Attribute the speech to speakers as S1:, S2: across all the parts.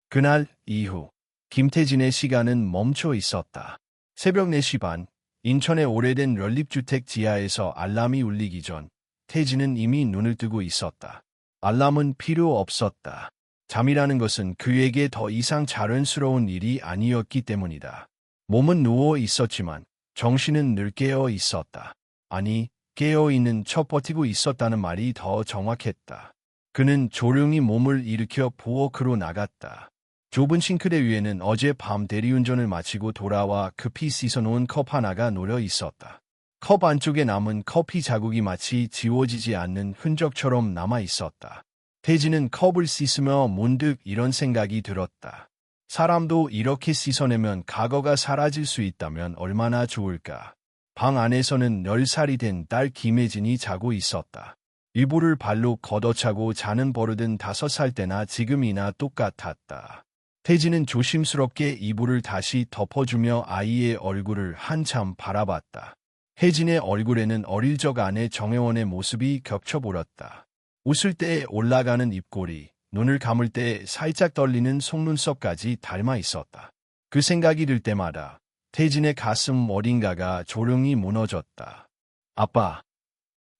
S1: 그날 이후 김태진의 시간은 멈춰 있었다. 새벽 4시 반, 인천의 오래된 연립주택 지하에서 알람이 울리기 전 태진은 이미 눈을 뜨고 있었다. 알람은 필요 없었다. 잠이라는 것은 그에게 더 이상 자연스러운 일이 아니었기 때문이다. 몸은 누워 있었지만 정신은 늘 깨어 있었다. 아니, 깨어있는 척 버티고 있었다는 말이 더 정확했다. 그는 조용히 몸을 일으켜 부엌으로 나갔다. 좁은 싱크대 위에는 어젯밤 대리운전을 마치고 돌아와 급히 씻어놓은 컵 하나가 놓여 있었다. 컵 안쪽에 남은 커피 자국이 마치 지워지지 않는 흔적처럼 남아 있었다. 태진은 컵을 씻으며 문득 이런 생각이 들었다. 사람도 이렇게 씻어내면 과거가 사라질 수 있다면 얼마나 좋을까. 방 안에서는 10살이 된 딸 김혜진이 자고 있었다. 이불을 발로 걷어차고 자는 버릇은 5살 때나 지금이나 똑같았다. 태진은 조심스럽게 이불을 다시 덮어주며 아이의 얼굴을 한참 바라봤다. 혜진의 얼굴에는 어릴 적 아내 정혜원의 모습이 겹쳐보였다. 웃을 때 올라가는 입꼬리, 눈을 감을 때 살짝 떨리는 속눈썹까지 닮아 있었다. 그 생각이 들 때마다 태진의 가슴 어딘가가 조용히 무너졌다. 아빠.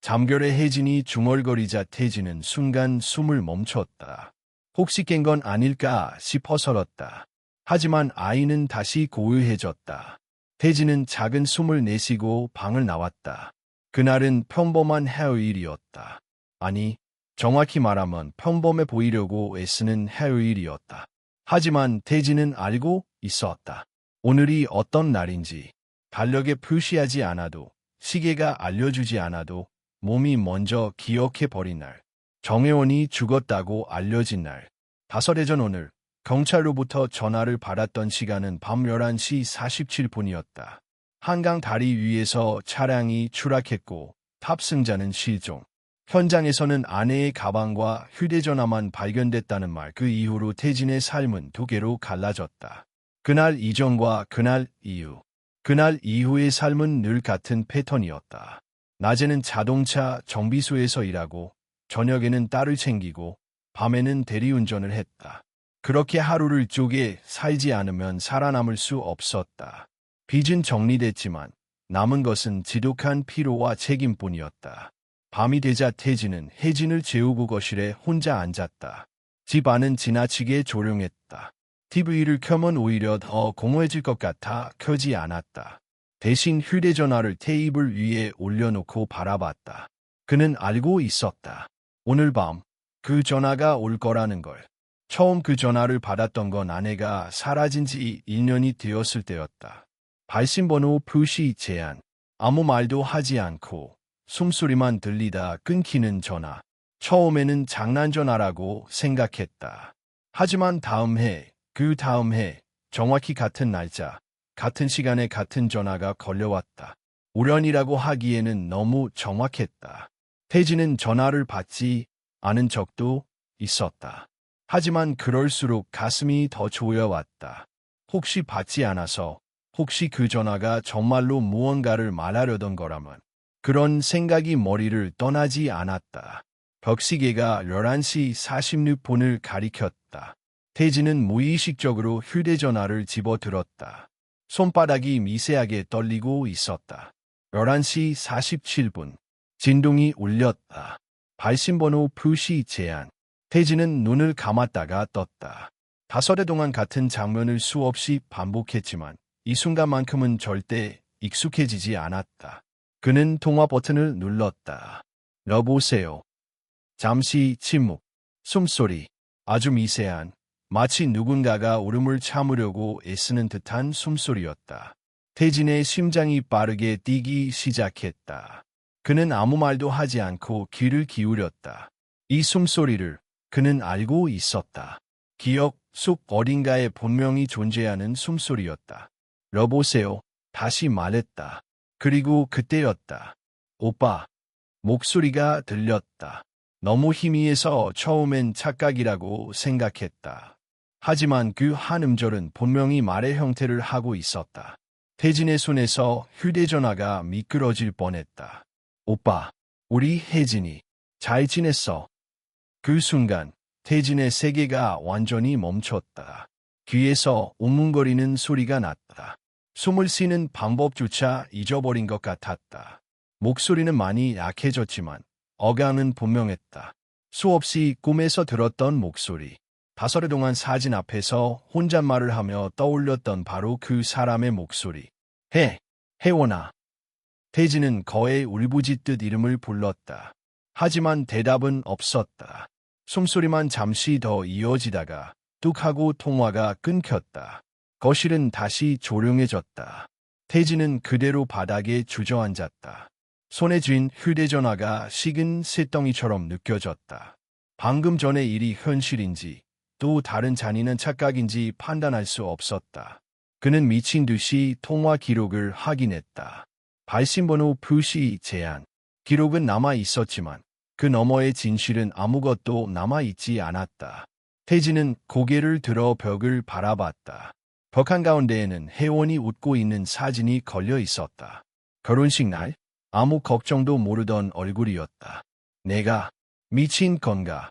S1: 잠결에 혜진이 중얼거리자 태진은 순간 숨을 멈췄다. 혹시 깬 건 아닐까 싶어서였다. 하지만 아이는 다시 고요해졌다. 태진은 작은 숨을 내쉬고 방을 나왔다. 그날은 평범한 화요일이었다. 아니, 정확히 말하면 평범해 보이려고 애쓰는 화요일이었다. 하지만 태진은 알고 있었다. 오늘이 어떤 날인지 달력에 표시하지 않아도, 시계가 알려주지 않아도 몸이 먼저 기억해버린 날. 정혜원이 죽었다고 알려진 날. 5일 전 오늘 경찰로부터 전화를 받았던 시간은 밤 11시 47분이었다. 한강 다리 위에서 차량이 추락했고 탑승자는 실종. 현장에서는 아내의 가방과 휴대전화만 발견됐다는 말. 그 이후로 태진의 삶은 2개로 갈라졌다. 그날 이전과 그날 이후. 그날 이후의 삶은 늘 같은 패턴이었다. 낮에는 자동차 정비소에서 일하고 저녁에는 딸을 챙기고 밤에는 대리운전을 했다. 그렇게 하루를 쪼개 살지 않으면 살아남을 수 없었다. 빚은 정리됐지만 남은 것은 지독한 피로와 책임뿐이었다. 밤이 되자 태진은 혜진을 재우고 거실에 혼자 앉았다. 집 안은 지나치게 조용했다. TV를 켜면 오히려 더 공허해질 것 같아 켜지 않았다. 대신 휴대전화를 테이블 위에 올려놓고 바라봤다. 그는 알고 있었다. 오늘 밤 그 전화가 올 거라는 걸. 처음 그 전화를 받았던 건 아내가 사라진 지 1년이 되었을 때였다. 발신번호 표시 제한. 아무 말도 하지 않고 숨소리만 들리다 끊기는 전화. 처음에는 장난 전화라고 생각했다. 하지만 다음 해, 그 다음 해, 정확히 같은 날짜, 같은 시간에 같은 전화가 걸려왔다. 우연이라고 하기에는 너무 정확했다. 태진은 전화를 받지 않은 적도 있었다. 하지만 그럴수록 가슴이 더 조여왔다. 혹시 받지 않아서, 혹시 그 전화가 정말로 무언가를 말하려던 거라면. 그런 생각이 머리를 떠나지 않았다. 벽시계가 11시 46분을 가리켰다. 태진은 무의식적으로 휴대전화를 집어들었다. 손바닥이 미세하게 떨리고 있었다. 11시 47분. 진동이 울렸다. 발신번호 표시 제한. 태진은 눈을 감았다가 떴다. 5회 동안 같은 장면을 수없이 반복했지만 이 순간만큼은 절대 익숙해지지 않았다. 그는 통화 버튼을 눌렀다. 여보세요. 잠시 침묵. 숨소리. 아주 미세한, 마치 누군가가 울음을 참으려고 애쓰는 듯한 숨소리였다. 태진의 심장이 빠르게 뛰기 시작했다. 그는 아무 말도 하지 않고 귀를 기울였다. 이 숨소리를 그는 알고 있었다. 기억 속 어딘가에 분명히 존재하는 숨소리였다. 여보세요. 다시 말했다. 그리고 그때였다. 오빠. 목소리가 들렸다. 너무 희미해서 처음엔 착각이라고 생각했다. 하지만 그 한 음절은 분명히 말의 형태를 하고 있었다. 태진의 손에서 휴대전화가 미끄러질 뻔했다. 오빠, 우리 혜진이 잘 지냈어. 그 순간 태진의 세계가 완전히 멈췄다. 귀에서 웅웅거리는 소리가 났다. 숨을 쉬는 방법조차 잊어버린 것 같았다. 목소리는 많이 약해졌지만 어감은 분명했다. 수없이 꿈에서 들었던 목소리. 5일 동안 사진 앞에서 혼잣말을 하며 떠올렸던 바로 그 사람의 목소리. 혜원아. 태진은 거의 울부짖듯 이름을 불렀다. 하지만 대답은 없었다. 숨소리만 잠시 더 이어지다가 뚝 하고 통화가 끊겼다. 거실은 다시 조용해졌다. 태진은 그대로 바닥에 주저앉았다. 손에 쥔 휴대전화가 식은 새덩이처럼 느껴졌다. 방금 전의 일이 현실인지 또 다른 잔인한 착각인지 판단할 수 없었다. 그는 미친 듯이 통화 기록을 확인했다. 발신번호 표시 제한. 기록은 남아 있었지만 그 너머의 진실은 아무것도 남아있지 않았다. 태진은 고개를 들어 벽을 바라봤다. 벽 한가운데에는 혜원이 웃고 있는 사진이 걸려 있었다. 결혼식 날? 아무 걱정도 모르던 얼굴이었다. 내가 미친 건가?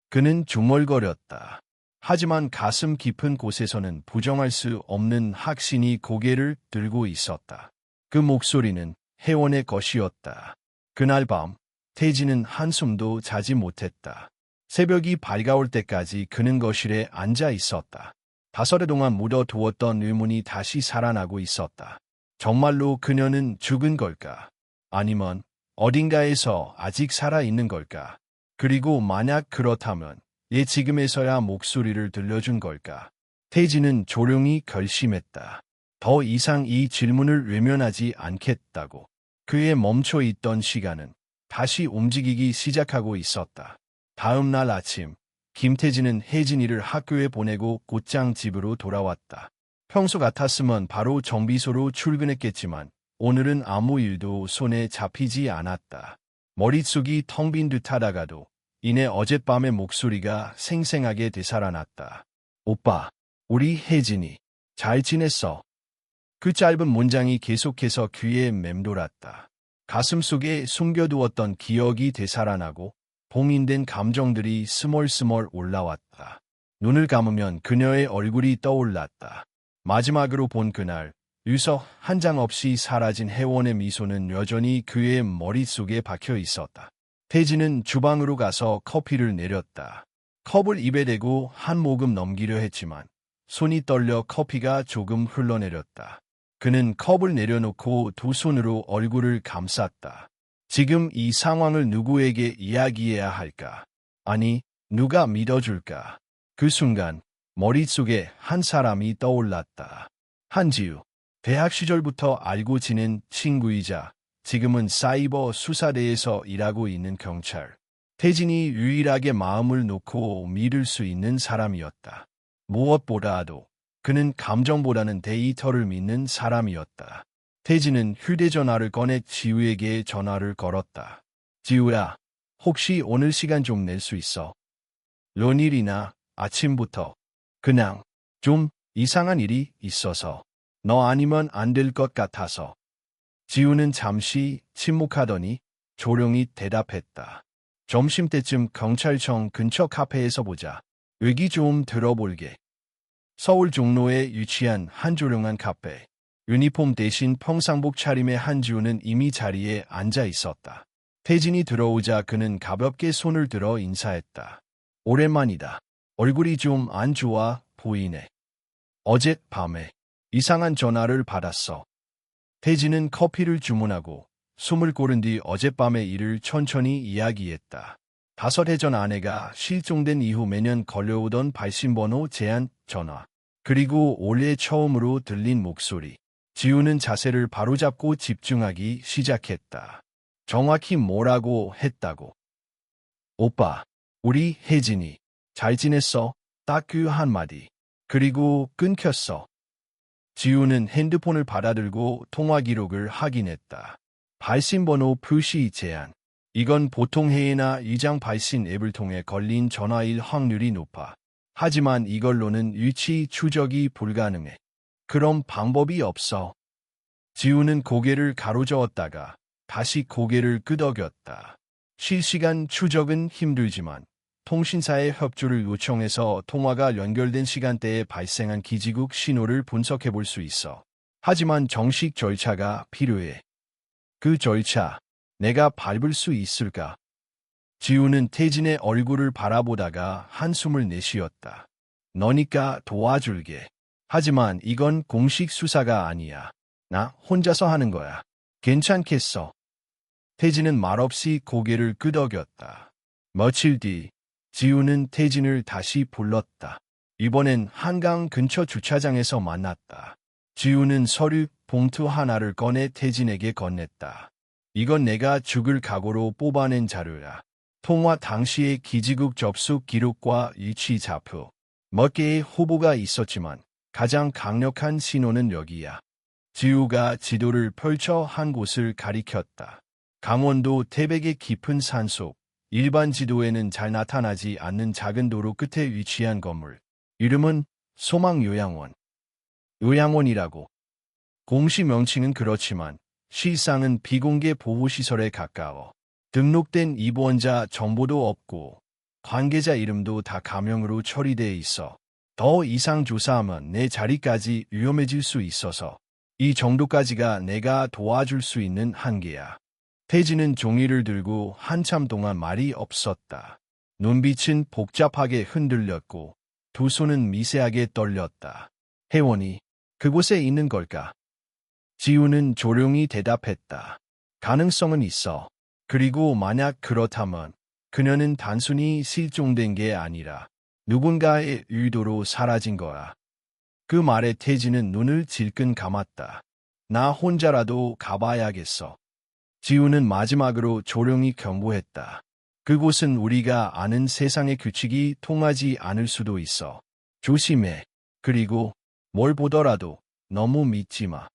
S1: 그는 중얼거렸다. 하지만 가슴 깊은 곳에서는 부정할 수 없는 확신이 고개를 들고 있었다. 그 목소리는 혜원의 것이었다. 그날 밤 태진은 한숨도 자지 못했다. 새벽이 밝아올 때까지 그는 거실에 앉아 있었다. 5일 동안 묻어두었던 의문이 다시 살아나고 있었다. 정말로 그녀는 죽은 걸까? 아니면 어딘가에서 아직 살아있는 걸까? 그리고 만약 그렇다면 지금에서야 목소리를 들려준 걸까? 태진은 조용히 결심했다. 더 이상 이 질문을 외면하지 않겠다고. 그의 멈춰있던 시간은 다시 움직이기 시작하고 있었다. 다음 날 아침, 김태진은 혜진이를 학교에 보내고 곧장 집으로 돌아왔다. 평소 같았으면 바로 정비소로 출근했겠지만 오늘은 아무 일도 손에 잡히지 않았다. 머릿속이 텅 빈 듯하다가도 이내 어젯밤의 목소리가 생생하게 되살아났다. 오빠, 우리 혜진이 잘 지냈어? 그 짧은 문장이 계속해서 귀에 맴돌았다. 가슴속에 숨겨두었던 기억이 되살아나고 봉인된 감정들이 스멀스멀 올라왔다. 눈을 감으면 그녀의 얼굴이 떠올랐다. 마지막으로 본 그날, 유서 한 장 없이 사라진 혜원의 미소는 여전히 그의 머릿속에 박혀 있었다. 태진은 주방으로 가서 커피를 내렸다. 컵을 입에 대고 한 모금 넘기려 했지만 손이 떨려 커피가 조금 흘러내렸다. 그는 컵을 내려놓고 두 손으로 얼굴을 감쌌다. 지금 이 상황을 누구에게 이야기해야 할까? 아니, 누가 믿어줄까? 그 순간 머릿속에 한 사람이 떠올랐다. 한지우. 대학 시절부터 알고 지낸 친구이자 지금은 사이버 수사대에서 일하고 있는 경찰. 태진이 유일하게 마음을 놓고 믿을 수 있는 사람이었다. 무엇보다도 그는 감정보다는 데이터를 믿는 사람이었다. 태진은 휴대전화를 꺼내 지우에게 전화를 걸었다. 지우야, 혹시 오늘 시간 좀 낼 수 있어? 런일이나 아침부터 그냥 좀 이상한 일이 있어서 너 아니면 안 될 것 같아서. 지우는 잠시 침묵하더니 조용히 대답했다. 점심때쯤 경찰청 근처 카페에서 보자. 얘기 좀 들어볼게. 서울 종로에 위치한 한 조용한 카페. 유니폼 대신 평상복 차림의 한지우는 이미 자리에 앉아 있었다. 태진이 들어오자 그는 가볍게 손을 들어 인사했다. 오랜만이다. 얼굴이 좀 안 좋아 보이네. 어젯밤에 이상한 전화를 받았어. 태진은 커피를 주문하고 숨을 고른 뒤 어젯밤의 일을 천천히 이야기했다. 5해 전 아내가 실종된 이후 매년 걸려오던 발신번호 제한 전화. 그리고 올해 처음으로 들린 목소리. 지우는 자세를 바로잡고 집중하기 시작했다. 정확히 뭐라고 했다고? 오빠, 우리 혜진이 잘 지냈어? 딱 그 한마디. 그리고 끊겼어. 지우는 핸드폰을 받아들고 통화 기록을 확인했다. 발신번호 표시 제한. 이건 보통 해외나 위장 발신 앱을 통해 걸린 전화일 확률이 높아. 하지만 이걸로는 위치 추적이 불가능해. 그럼 방법이 없어. 지우는 고개를 가로저었다가 다시 고개를 끄덕였다. 실시간 추적은 힘들지만 통신사의 협조를 요청해서 통화가 연결된 시간대에 발생한 기지국 신호를 분석해 볼 수 있어. 하지만 정식 절차가 필요해. 그 절차, 내가 밟을 수 있을까? 지우는 태진의 얼굴을 바라보다가 한숨을 내쉬었다. 너니까 도와줄게. 하지만 이건 공식 수사가 아니야. 나 혼자서 하는 거야. 괜찮겠어. 태진은 말없이 고개를 끄덕였다. 며칠 뒤, 지우는 태진을 다시 불렀다. 이번엔 한강 근처 주차장에서 만났다. 지우는 서류 봉투 하나를 꺼내 태진에게 건넸다. 이건 내가 죽을 각오로 뽑아낸 자료야. 통화 당시의 기지국 접속 기록과 위치 좌표. 몇 개의 후보가 있었지만 가장 강력한 신호는 여기야. 지우가 지도를 펼쳐 한 곳을 가리켰다. 강원도 태백의 깊은 산속, 일반 지도에는 잘 나타나지 않는 작은 도로 끝에 위치한 건물. 이름은 소망요양원. 요양원이라고. 공식 명칭은 그렇지만 실상은 비공개 보호시설에 가까워. 등록된 입원자 정보도 없고 관계자 이름도 다 가명으로 처리돼 있어. 더 이상 조사하면 내 자리까지 위험해질 수 있어서 이 정도까지가 내가 도와줄 수 있는 한계야. 태진은 종이를 들고 한참 동안 말이 없었다. 눈빛은 복잡하게 흔들렸고 두 손은 미세하게 떨렸다. 혜원이 그곳에 있는 걸까? 지우는 조용히 대답했다. 가능성은 있어. 그리고 만약 그렇다면 그녀는 단순히 실종된 게 아니라 누군가의 의도로 사라진 거야. 그 말에 태진은 눈을 질끈 감았다. 나 혼자라도 가봐야겠어. 지우는 마지막으로 조용히 경고했다. 그곳은 우리가 아는 세상의 규칙이 통하지 않을 수도 있어. 조심해. 그리고 뭘 보더라도 너무 믿지 마.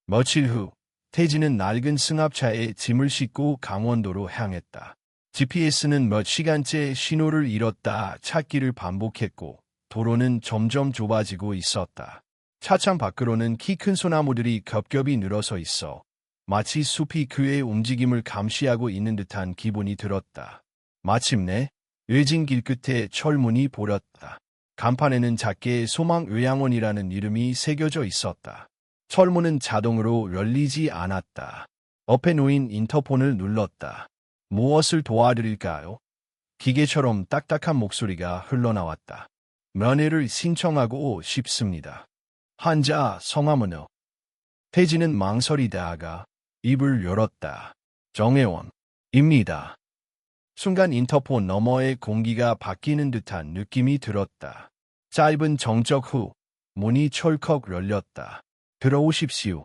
S1: 며칠 후 태진은 낡은 승합차에 짐을 싣고 강원도로 향했다. GPS는 몇 시간째 신호를 잃었다 찾기를 반복했고 도로는 점점 좁아지고 있었다. 차창 밖으로는 키 큰 소나무들이 겹겹이 늘어서 있어 마치 숲이 그의 움직임을 감시하고 있는 듯한 기분이 들었다. 마침내 외진 길 끝에 철문이 보였다. 간판에는 작게 소망요양원이라는 이름이 새겨져 있었다. 철문은 자동으로 열리지 않았다. 옆에 놓인 인터폰을 눌렀다. 무엇을 도와드릴까요? 기계처럼 딱딱한 목소리가 흘러나왔다. 면회를 신청하고 싶습니다. 환자 성함은요? 태진은 망설이다가 입을 열었다. 정혜원입니다. 순간 인터폰 너머의 공기가 바뀌는 듯한 느낌이 들었다. 짧은 정적 후 문이 철컥 열렸다. 들어오십시오.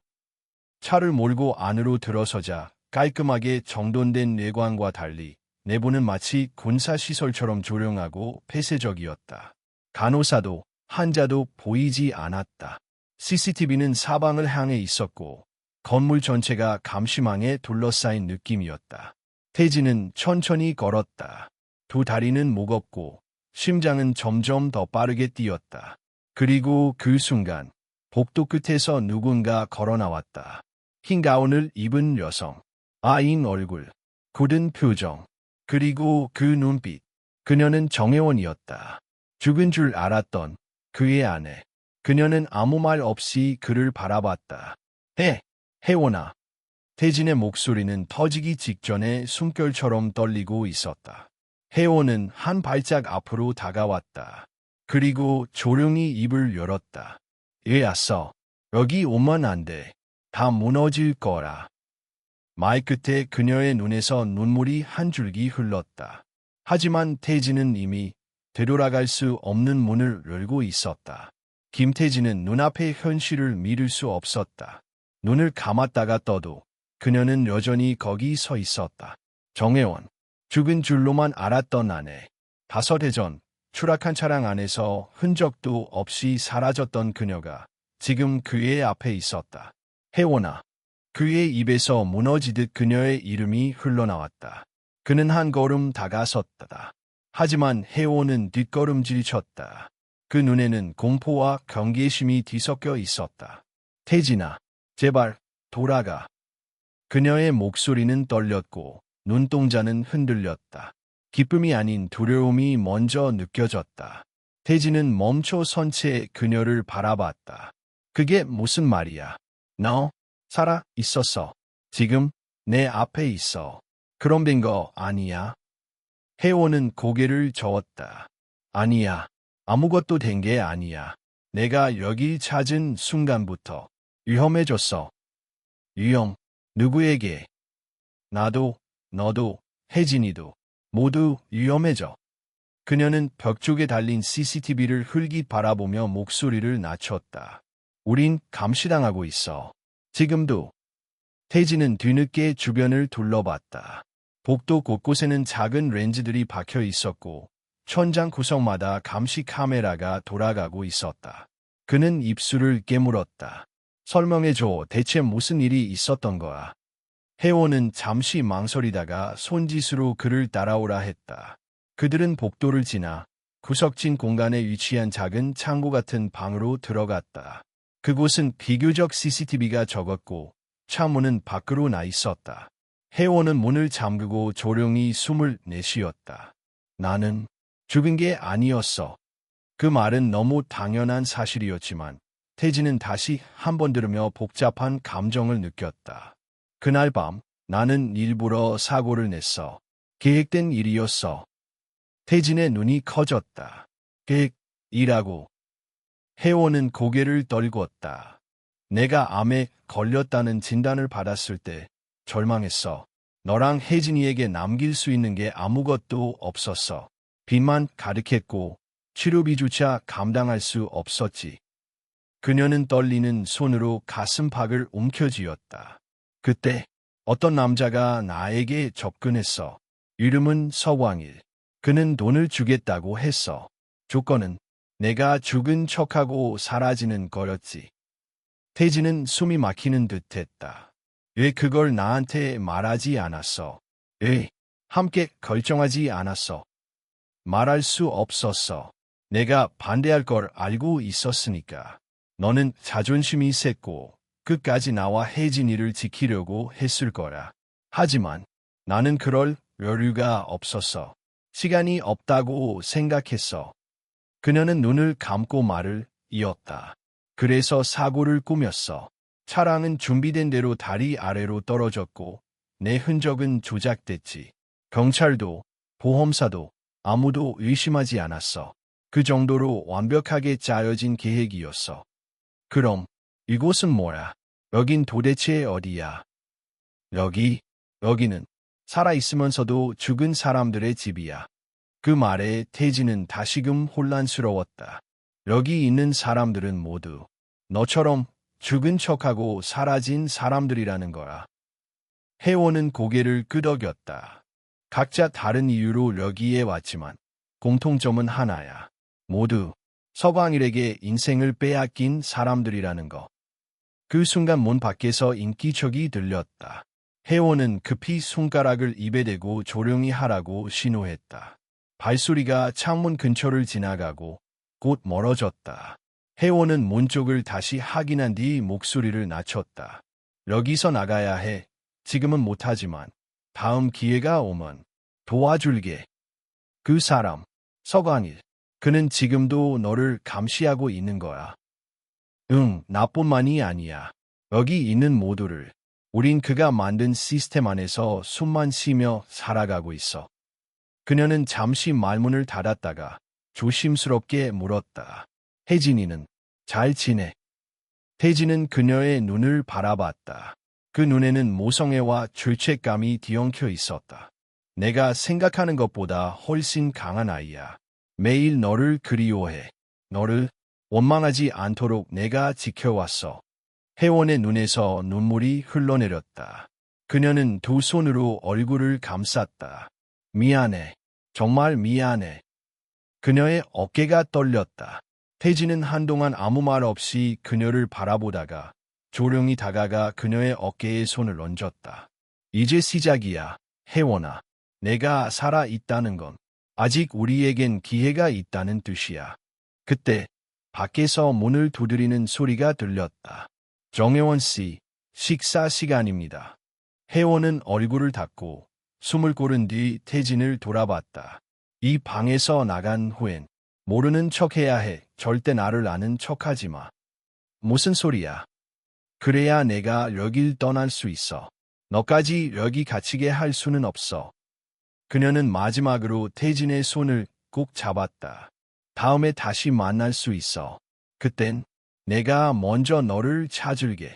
S1: 차를 몰고 안으로 들어서자 깔끔하게 정돈된 외관과 달리 내부는 마치 군사시설처럼 조용하고 폐쇄적이었다. 간호사도 환자도 보이지 않았다. CCTV는 사방을 향해 있었고 건물 전체가 감시망에 둘러싸인 느낌이었다. 태진은 천천히 걸었다. 두 다리는 무겁고 심장은 점점 더 빠르게 뛰었다. 그리고 그 순간 복도 끝에서 누군가 걸어 나왔다. 흰 가운을 입은 여성. 아인 얼굴, 굳은 표정, 그리고 그 눈빛. 그녀는 정혜원이었다. 죽은 줄 알았던 그의 아내. 그녀는 아무 말 없이 그를 바라봤다. 혜원아. 태진의 목소리는 터지기 직전에 숨결처럼 떨리고 있었다. 혜원은 한 발짝 앞으로 다가왔다. 그리고 조용히 입을 열었다. 예, 왔어. 여기 오면 안 돼. 다 무너질 거라. 말 끝에 그녀의 눈에서 눈물이 한 줄기 흘렀다. 하지만 태진은 이미 되돌아갈 수 없는 문을 열고 있었다. 김태진은 눈앞의 현실을 믿을 수 없었다. 눈을 감았다가 떠도 그녀는 여전히 거기 서 있었다. 정혜원, 죽은 줄로만 알았던 아내. 5해 전 추락한 차량 안에서 흔적도 없이 사라졌던 그녀가 지금 그의 앞에 있었다. 혜원아. 그의 입에서 무너지듯 그녀의 이름이 흘러나왔다. 그는 한 걸음 다가섰다. 하지만 혜원은 뒷걸음질 쳤다. 그 눈에는 공포와 경계심이 뒤섞여 있었다. 태진아, 제발 돌아가. 그녀의 목소리는 떨렸고 눈동자는 흔들렸다. 기쁨이 아닌 두려움이 먼저 느껴졌다. 태진은 멈춰 선 채 그녀를 바라봤다. 그게 무슨 말이야? 너 살아 있었어. 지금 내 앞에 있어. 그럼 된 거 아니야? 혜원은 고개를 저었다. 아니야. 아무것도 된 게 아니야. 내가 여기 찾은 순간부터 위험해졌어. 위험. 누구에게? 나도, 너도, 혜진이도 모두 위험해져. 그녀는 벽 쪽에 달린 CCTV를 흘기 바라보며 목소리를 낮췄다. 우린 감시당하고 있어. 지금도. 태진은 뒤늦게 주변을 둘러봤다. 복도 곳곳에는 작은 렌즈들이 박혀 있었고 천장 구석마다 감시 카메라가 돌아가고 있었다. 그는 입술을 깨물었다. 설명해줘. 대체 무슨 일이 있었던 거야? 혜원은 잠시 망설이다가 손짓으로 그를 따라오라 했다. 그들은 복도를 지나 구석진 공간에 위치한 작은 창고 같은 방으로 들어갔다. 그곳은 비교적 CCTV가 적었고 창문은 밖으로 나 있었다. 혜원은 문을 잠그고 조용히 숨을 내쉬었다. 나는 죽은 게 아니었어. 그 말은 너무 당연한 사실이었지만 태진은 다시 한 번 들으며 복잡한 감정을 느꼈다. 그날 밤 나는 일부러 사고를 냈어. 계획된 일이었어. 태진의 눈이 커졌다. 계획이라고. 혜원은 고개를 떨궜다. 내가 암에 걸렸다는 진단을 받았을 때 절망했어. 너랑 혜진이에게 남길 수 있는 게 아무것도 없었어. 빚만 가득했고 치료비조차 감당할 수 없었지. 그녀는 떨리는 손으로 가슴팍을 움켜쥐었다. 그때 어떤 남자가 나에게 접근했어. 이름은 서광일. 그는 돈을 주겠다고 했어. 조건은 내가 죽은 척하고 사라지는 거였지. 태진은 숨이 막히는 듯 했다. 왜 그걸 나한테 말하지 않았어? 왜 함께 결정하지 않았어? 말할 수 없었어. 내가 반대할 걸 알고 있었으니까. 너는 자존심이 셌고 끝까지 나와 혜진이를 지키려고 했을 거야. 하지만 나는 그럴 여유가 없었어. 시간이 없다고 생각했어. 그녀는 눈을 감고 말을 이었다. 그래서 사고를 꾸몄어. 차량은 준비된 대로 다리 아래로 떨어졌고 내 흔적은 조작됐지. 경찰도 보험사도 아무도 의심하지 않았어. 그 정도로 완벽하게 짜여진 계획이었어. 그럼 이곳은 뭐야? 여긴 도대체 어디야? 여기는 살아있으면서도 죽은 사람들의 집이야. 그 말에 태진은 다시금 혼란스러웠다. 여기 있는 사람들은 모두 너처럼 죽은 척하고 사라진 사람들이라는 거야. 혜원은 고개를 끄덕였다. 각자 다른 이유로 여기에 왔지만 공통점은 하나야. 모두 서광일에게 인생을 빼앗긴 사람들이라는 거. 그 순간 문 밖에서 인기척이 들렸다. 혜원은 급히 손가락을 입에 대고 조용히 하라고 신호했다. 발소리가 창문 근처를 지나가고 곧 멀어졌다. 혜원은 문 쪽을 다시 확인한 뒤 목소리를 낮췄다. 여기서 나가야 해. 지금은 못하지만 다음 기회가 오면 도와줄게. 그 사람, 서광일. 그는 지금도 너를 감시하고 있는 거야. 응, 나뿐만이 아니야. 여기 있는 모두를. 우린 그가 만든 시스템 안에서 숨만 쉬며 살아가고 있어. 그녀는 잠시 말문을 닫았다가 조심스럽게 물었다. 혜진이는 잘 지내? 태진은 그녀의 눈을 바라봤다. 그 눈에는 모성애와 죄책감이 뒤엉켜 있었다. 내가 생각하는 것보다 훨씬 강한 아이야. 매일 너를 그리워해. 너를 원망하지 않도록 내가 지켜왔어. 혜원의 눈에서 눈물이 흘러내렸다. 그녀는 두 손으로 얼굴을 감쌌다. 미안해. 정말 미안해. 그녀의 어깨가 떨렸다. 태진은 한동안 아무 말 없이 그녀를 바라보다가 조용히 다가가 그녀의 어깨에 손을 얹었다. 이제 시작이야, 혜원아. 내가 살아있다는 건 아직 우리에겐 기회가 있다는 뜻이야. 그때 밖에서 문을 두드리는 소리가 들렸다. 정혜원 씨, 식사 시간입니다. 혜원은 얼굴을 닫고 숨을 고른 뒤 태진을 돌아봤다. 이 방에서 나간 후엔 모르는 척해야 해. 절대 나를 아는 척하지 마. 무슨 소리야? 그래야 내가 여길 떠날 수 있어. 너까지 여기 갇히게 할 수는 없어. 그녀는 마지막으로 태진의 손을 꼭 잡았다. 다음에 다시 만날 수 있어. 그땐 내가 먼저 너를 찾을게.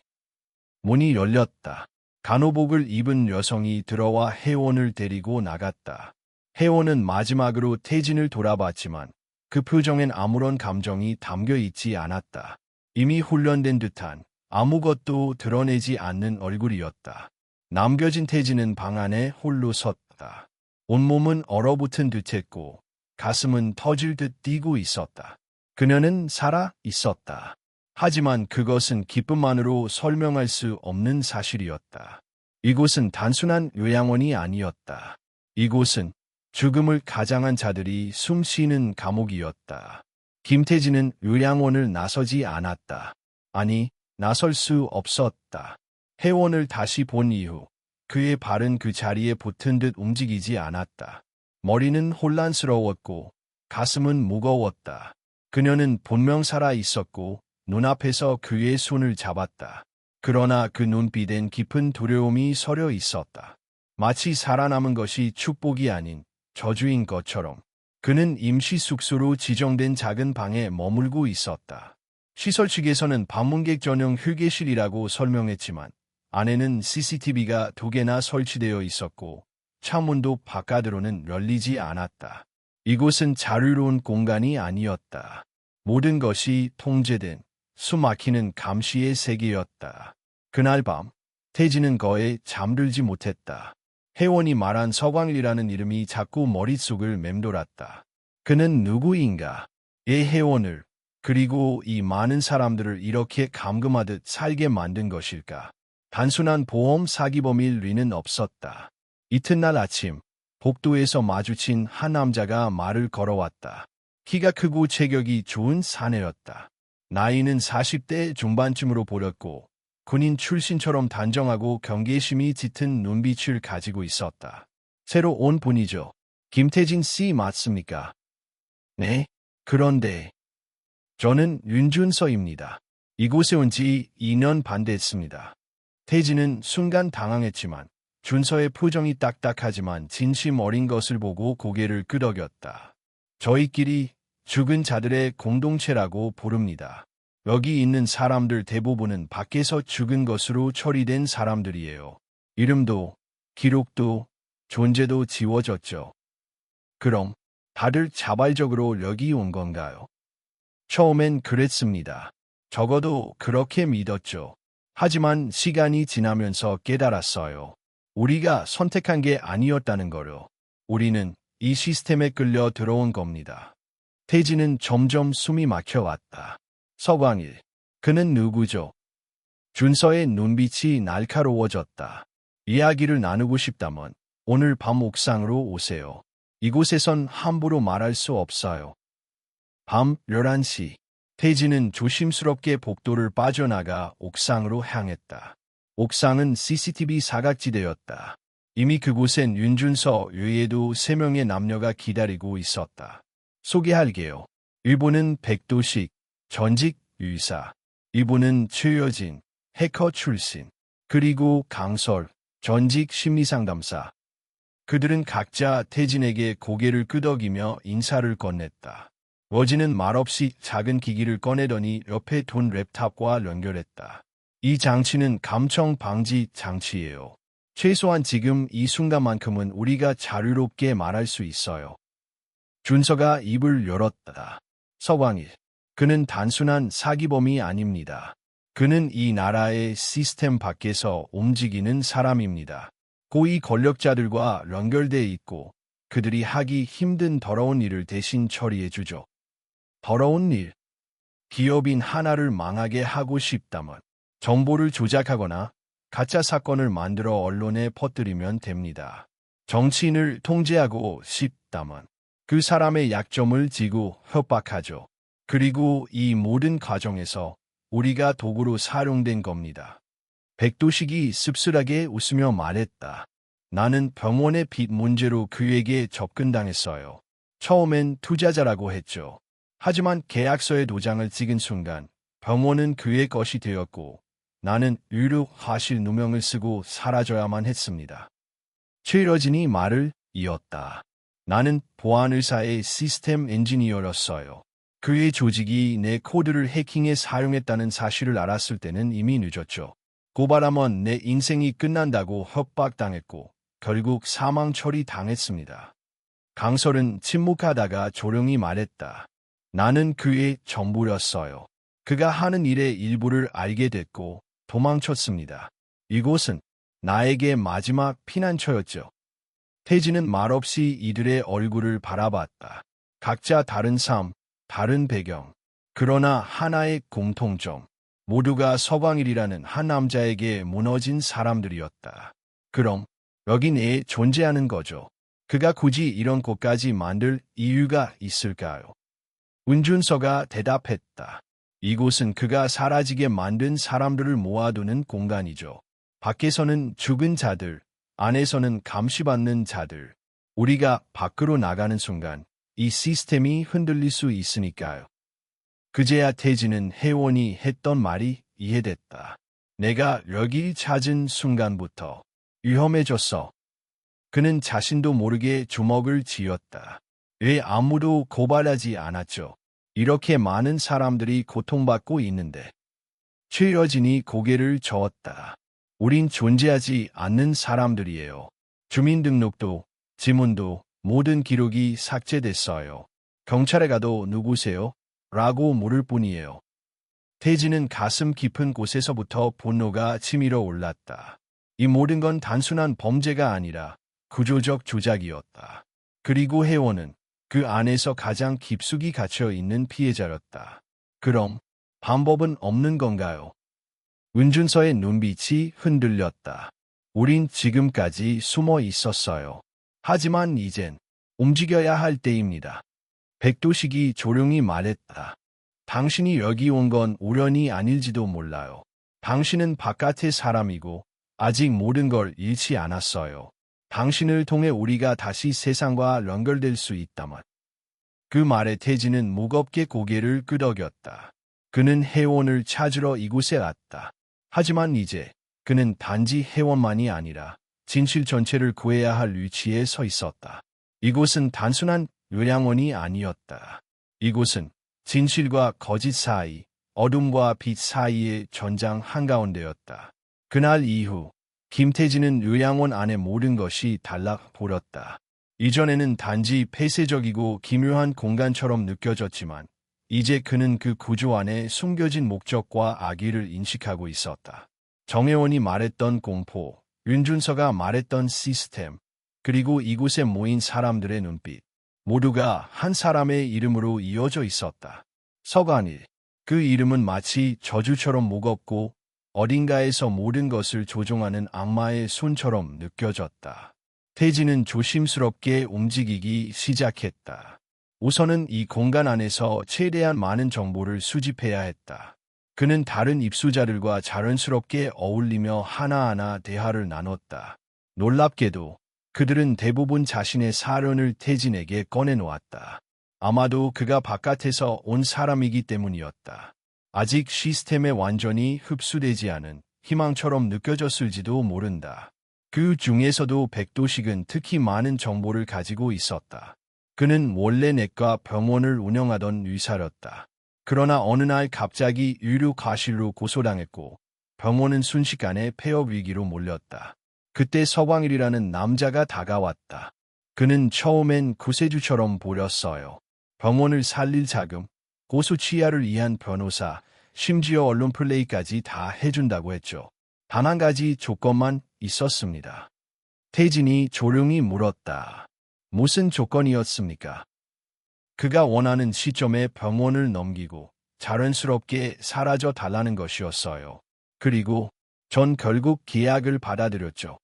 S1: 문이 열렸다. 간호복을 입은 여성이 들어와 혜원을 데리고 나갔다. 혜원은 마지막으로 태진을 돌아봤지만 그 표정엔 아무런 감정이 담겨 있지 않았다. 이미 훈련된 듯한 아무것도 드러내지 않는 얼굴이었다. 남겨진 태진은 방 안에 홀로 섰다. 온몸은 얼어붙은 듯했고 가슴은 터질 듯 뛰고 있었다. 그녀는 살아 있었다. 하지만 그것은 기쁨만으로 설명할 수 없는 사실이었다. 이곳은 단순한 요양원이 아니었다. 이곳은 죽음을 가장한 자들이 숨 쉬는 감옥이었다. 김태진은 요양원을 나서지 않았다. 아니, 나설 수 없었다. 혜원을 다시 본 이후 그의 발은 그 자리에 붙은 듯 움직이지 않았다. 머리는 혼란스러웠고 가슴은 무거웠다. 그녀는 분명 살아 있었고 눈앞에서 그의 손을 잡았다. 그러나 그 눈빛엔 깊은 두려움이 서려 있었다. 마치 살아남은 것이 축복이 아닌 저주인 것처럼. 그는 임시 숙소로 지정된 작은 방에 머물고 있었다. 시설 측에서는 방문객 전용 휴게실이라고 설명했지만 안에는 CCTV가 2개나 설치되어 있었고 창문도 바깥으로는 열리지 않았다. 이곳은 자유로운 공간이 아니었다. 모든 것이 통제된 숨막히는 감시의 세계였다. 그날 밤 태진은 거에 잠들지 못했다. 혜원이 말한 서광일이라는 이름이 자꾸 머릿속을 맴돌았다. 그는 누구인가? 혜원을 그리고 이 많은 사람들을 이렇게 감금하듯 살게 만든 것일까? 단순한 보험 사기범일 리는 없었다. 이튿날 아침 복도에서 마주친 한 남자가 말을 걸어왔다. 키가 크고 체격이 좋은 사내였다. 나이는 40대 중반쯤으로 보였고 군인 출신처럼 단정하고 경계심이 짙은 눈빛을 가지고 있었다. 새로 온 분이죠. 김태진 씨 맞습니까? 네, 그런데 저는 윤준서입니다. 이곳에 온 지 2년 반 됐습니다. 태진은 순간 당황했지만 준서의 표정이 딱딱하지만 진심 어린 것을 보고 고개를 끄덕였다. 저희끼리 죽은 자들의 공동체라고 부릅니다. 여기 있는 사람들 대부분은 밖에서 죽은 것으로 처리된 사람들이에요. 이름도, 기록도, 존재도 지워졌죠. 그럼 다들 자발적으로 여기 온 건가요? 처음엔 그랬습니다. 적어도 그렇게 믿었죠. 하지만 시간이 지나면서 깨달았어요. 우리가 선택한 게 아니었다는 거요. 우리는 이 시스템에 끌려 들어온 겁니다. 태진은 점점 숨이 막혀왔다. 서광일, 그는 누구죠? 준서의 눈빛이 날카로워졌다. 이야기를 나누고 싶다면 오늘 밤 옥상으로 오세요. 이곳에선 함부로 말할 수 없어요. 밤 11시, 태진은 조심스럽게 복도를 빠져나가 옥상으로 향했다. 옥상은 CCTV 사각지대였다. 이미 그곳엔 윤준서 외에도 3명의 남녀가 기다리고 있었다. 소개할게요. 이분은 백도식, 전직 의사. 이분은 최여진, 해커 출신. 그리고 강설, 전직 심리상담사. 그들은 각자 태진에게 고개를 끄덕이며 인사를 건넸다. 워지는 말없이 작은 기기를 꺼내더니 옆에 둔 랩탑과 연결했다. 이 장치는 감청 방지 장치예요. 최소한 지금 이 순간만큼은 우리가 자유롭게 말할 수 있어요. 준서가 입을 열었다. 서광일. 그는 단순한 사기범이 아닙니다. 그는 이 나라의 시스템 밖에서 움직이는 사람입니다. 고위 권력자들과 연결돼 있고 그들이 하기 힘든 더러운 일을 대신 처리해주죠. 더러운 일. 기업인 하나를 망하게 하고 싶다면 정보를 조작하거나 가짜 사건을 만들어 언론에 퍼뜨리면 됩니다. 정치인을 통제하고 싶다면 그 사람의 약점을 쥐고 협박하죠. 그리고 이 모든 과정에서 우리가 도구로 사용된 겁니다. 백도식이 씁쓸하게 웃으며 말했다. 나는 병원의 빚 문제로 그에게 접근당했어요. 처음엔 투자자라고 했죠. 하지만 계약서에 도장을 찍은 순간 병원은 그의 것이 되었고 나는 의료 과실 누명을 쓰고 사라져야만 했습니다. 최러진이 말을 이었다. 나는 보안의사의 시스템 엔지니어였어요. 그의 조직이 내 코드를 해킹에 사용했다는 사실을 알았을 때는 이미 늦었죠. 고발하면 내 인생이 끝난다고 협박당했고 결국 사망 처리당했습니다. 강설은 침묵하다가 조용히 말했다. 나는 그의 전부였어요. 그가 하는 일의 일부를 알게 됐고 도망쳤습니다. 이곳은 나에게 마지막 피난처였죠. 태진은 말없이 이들의 얼굴을 바라봤다. 각자 다른 삶, 다른 배경. 그러나 하나의 공통점. 모두가 서광일이라는 한 남자에게 무너진 사람들이었다. 그럼 여긴 왜 존재하는 거죠? 그가 굳이 이런 곳까지 만들 이유가 있을까요? 은준서가 대답했다. 이곳은 그가 사라지게 만든 사람들을 모아두는 공간이죠. 밖에서는 죽은 자들, 안에서는 감시받는 자들. 우리가 밖으로 나가는 순간 이 시스템이 흔들릴 수 있으니까요. 그제야 태진은 혜원이 했던 말이 이해됐다. 내가 여기 찾은 순간부터 위험해졌어. 그는 자신도 모르게 주먹을 쥐었다. 왜 아무도 고발하지 않았죠? 이렇게 많은 사람들이 고통받고 있는데. 최여진이 고개를 저었다. 우린 존재하지 않는 사람들이에요. 주민등록도, 지문도, 모든 기록이 삭제됐어요. 경찰에 가도 누구세요? 라고 물을 뿐이에요. 태진은 가슴 깊은 곳에서부터 분노가 치밀어 올랐다. 이 모든 건 단순한 범죄가 아니라 구조적 조작이었다. 그리고 혜원은 그 안에서 가장 깊숙이 갇혀 있는 피해자였다. 그럼 방법은 없는 건가요? 은준서의 눈빛이 흔들렸다. 우린 지금까지 숨어 있었어요. 하지만 이젠 움직여야 할 때입니다. 백도식이 조용히 말했다. 당신이 여기 온 건 우연이 아닐지도 몰라요. 당신은 바깥의 사람이고 아직 모든 걸 잃지 않았어요. 당신을 통해 우리가 다시 세상과 연결될 수 있다면. 그 말에 태진은 무겁게 고개를 끄덕였다. 그는 혜원을 찾으러 이곳에 왔다. 하지만 이제 그는 단지 혜원만이 아니라 진실 전체를 구해야 할 위치에 서 있었다. 이곳은 단순한 요양원이 아니었다. 이곳은 진실과 거짓 사이, 어둠과 빛 사이의 전장 한가운데였다. 그날 이후 김태진은 요양원 안의 모든 것이 달라 보였다. 이전에는 단지 폐쇄적이고 기묘한 공간처럼 느껴졌지만 이제 그는 그 구조 안에 숨겨진 목적과 악의를 인식하고 있었다. 정혜원이 말했던 공포, 윤준서가 말했던 시스템, 그리고 이곳에 모인 사람들의 눈빛. 모두가 한 사람의 이름으로 이어져 있었다. 서관일. 그 이름은 마치 저주처럼 무겁고 어딘가에서 모든 것을 조종하는 악마의 손처럼 느껴졌다. 태진은 조심스럽게 움직이기 시작했다. 우선은 이 공간 안에서 최대한 많은 정보를 수집해야 했다. 그는 다른 입수자들과 자연스럽게 어울리며 하나하나 대화를 나눴다. 놀랍게도 그들은 대부분 자신의 사연을 태진에게 꺼내놓았다. 아마도 그가 바깥에서 온 사람이기 때문이었다. 아직 시스템에 완전히 흡수되지 않은 희망처럼 느껴졌을지도 모른다. 그 중에서도 백도식은 특히 많은 정보를 가지고 있었다. 그는 원래 내과 병원을 운영하던 의사였다. 그러나 어느 날 갑자기 의료 과실로 고소당했고 병원은 순식간에 폐업 위기로 몰렸다. 그때 서광일이라는 남자가 다가왔다. 그는 처음엔 구세주처럼 보였어요. 병원을 살릴 자금, 고소 취하를 위한 변호사, 심지어 언론 플레이까지 다 해준다고 했죠. 단 한 가지 조건만 있었습니다. 태진이 조용히 물었다. 무슨 조건이었습니까? 그가 원하는 시점에 병원을 넘기고 자연스럽게 사라져 달라는 것이었어요. 그리고 전 결국 계약을 받아들였죠.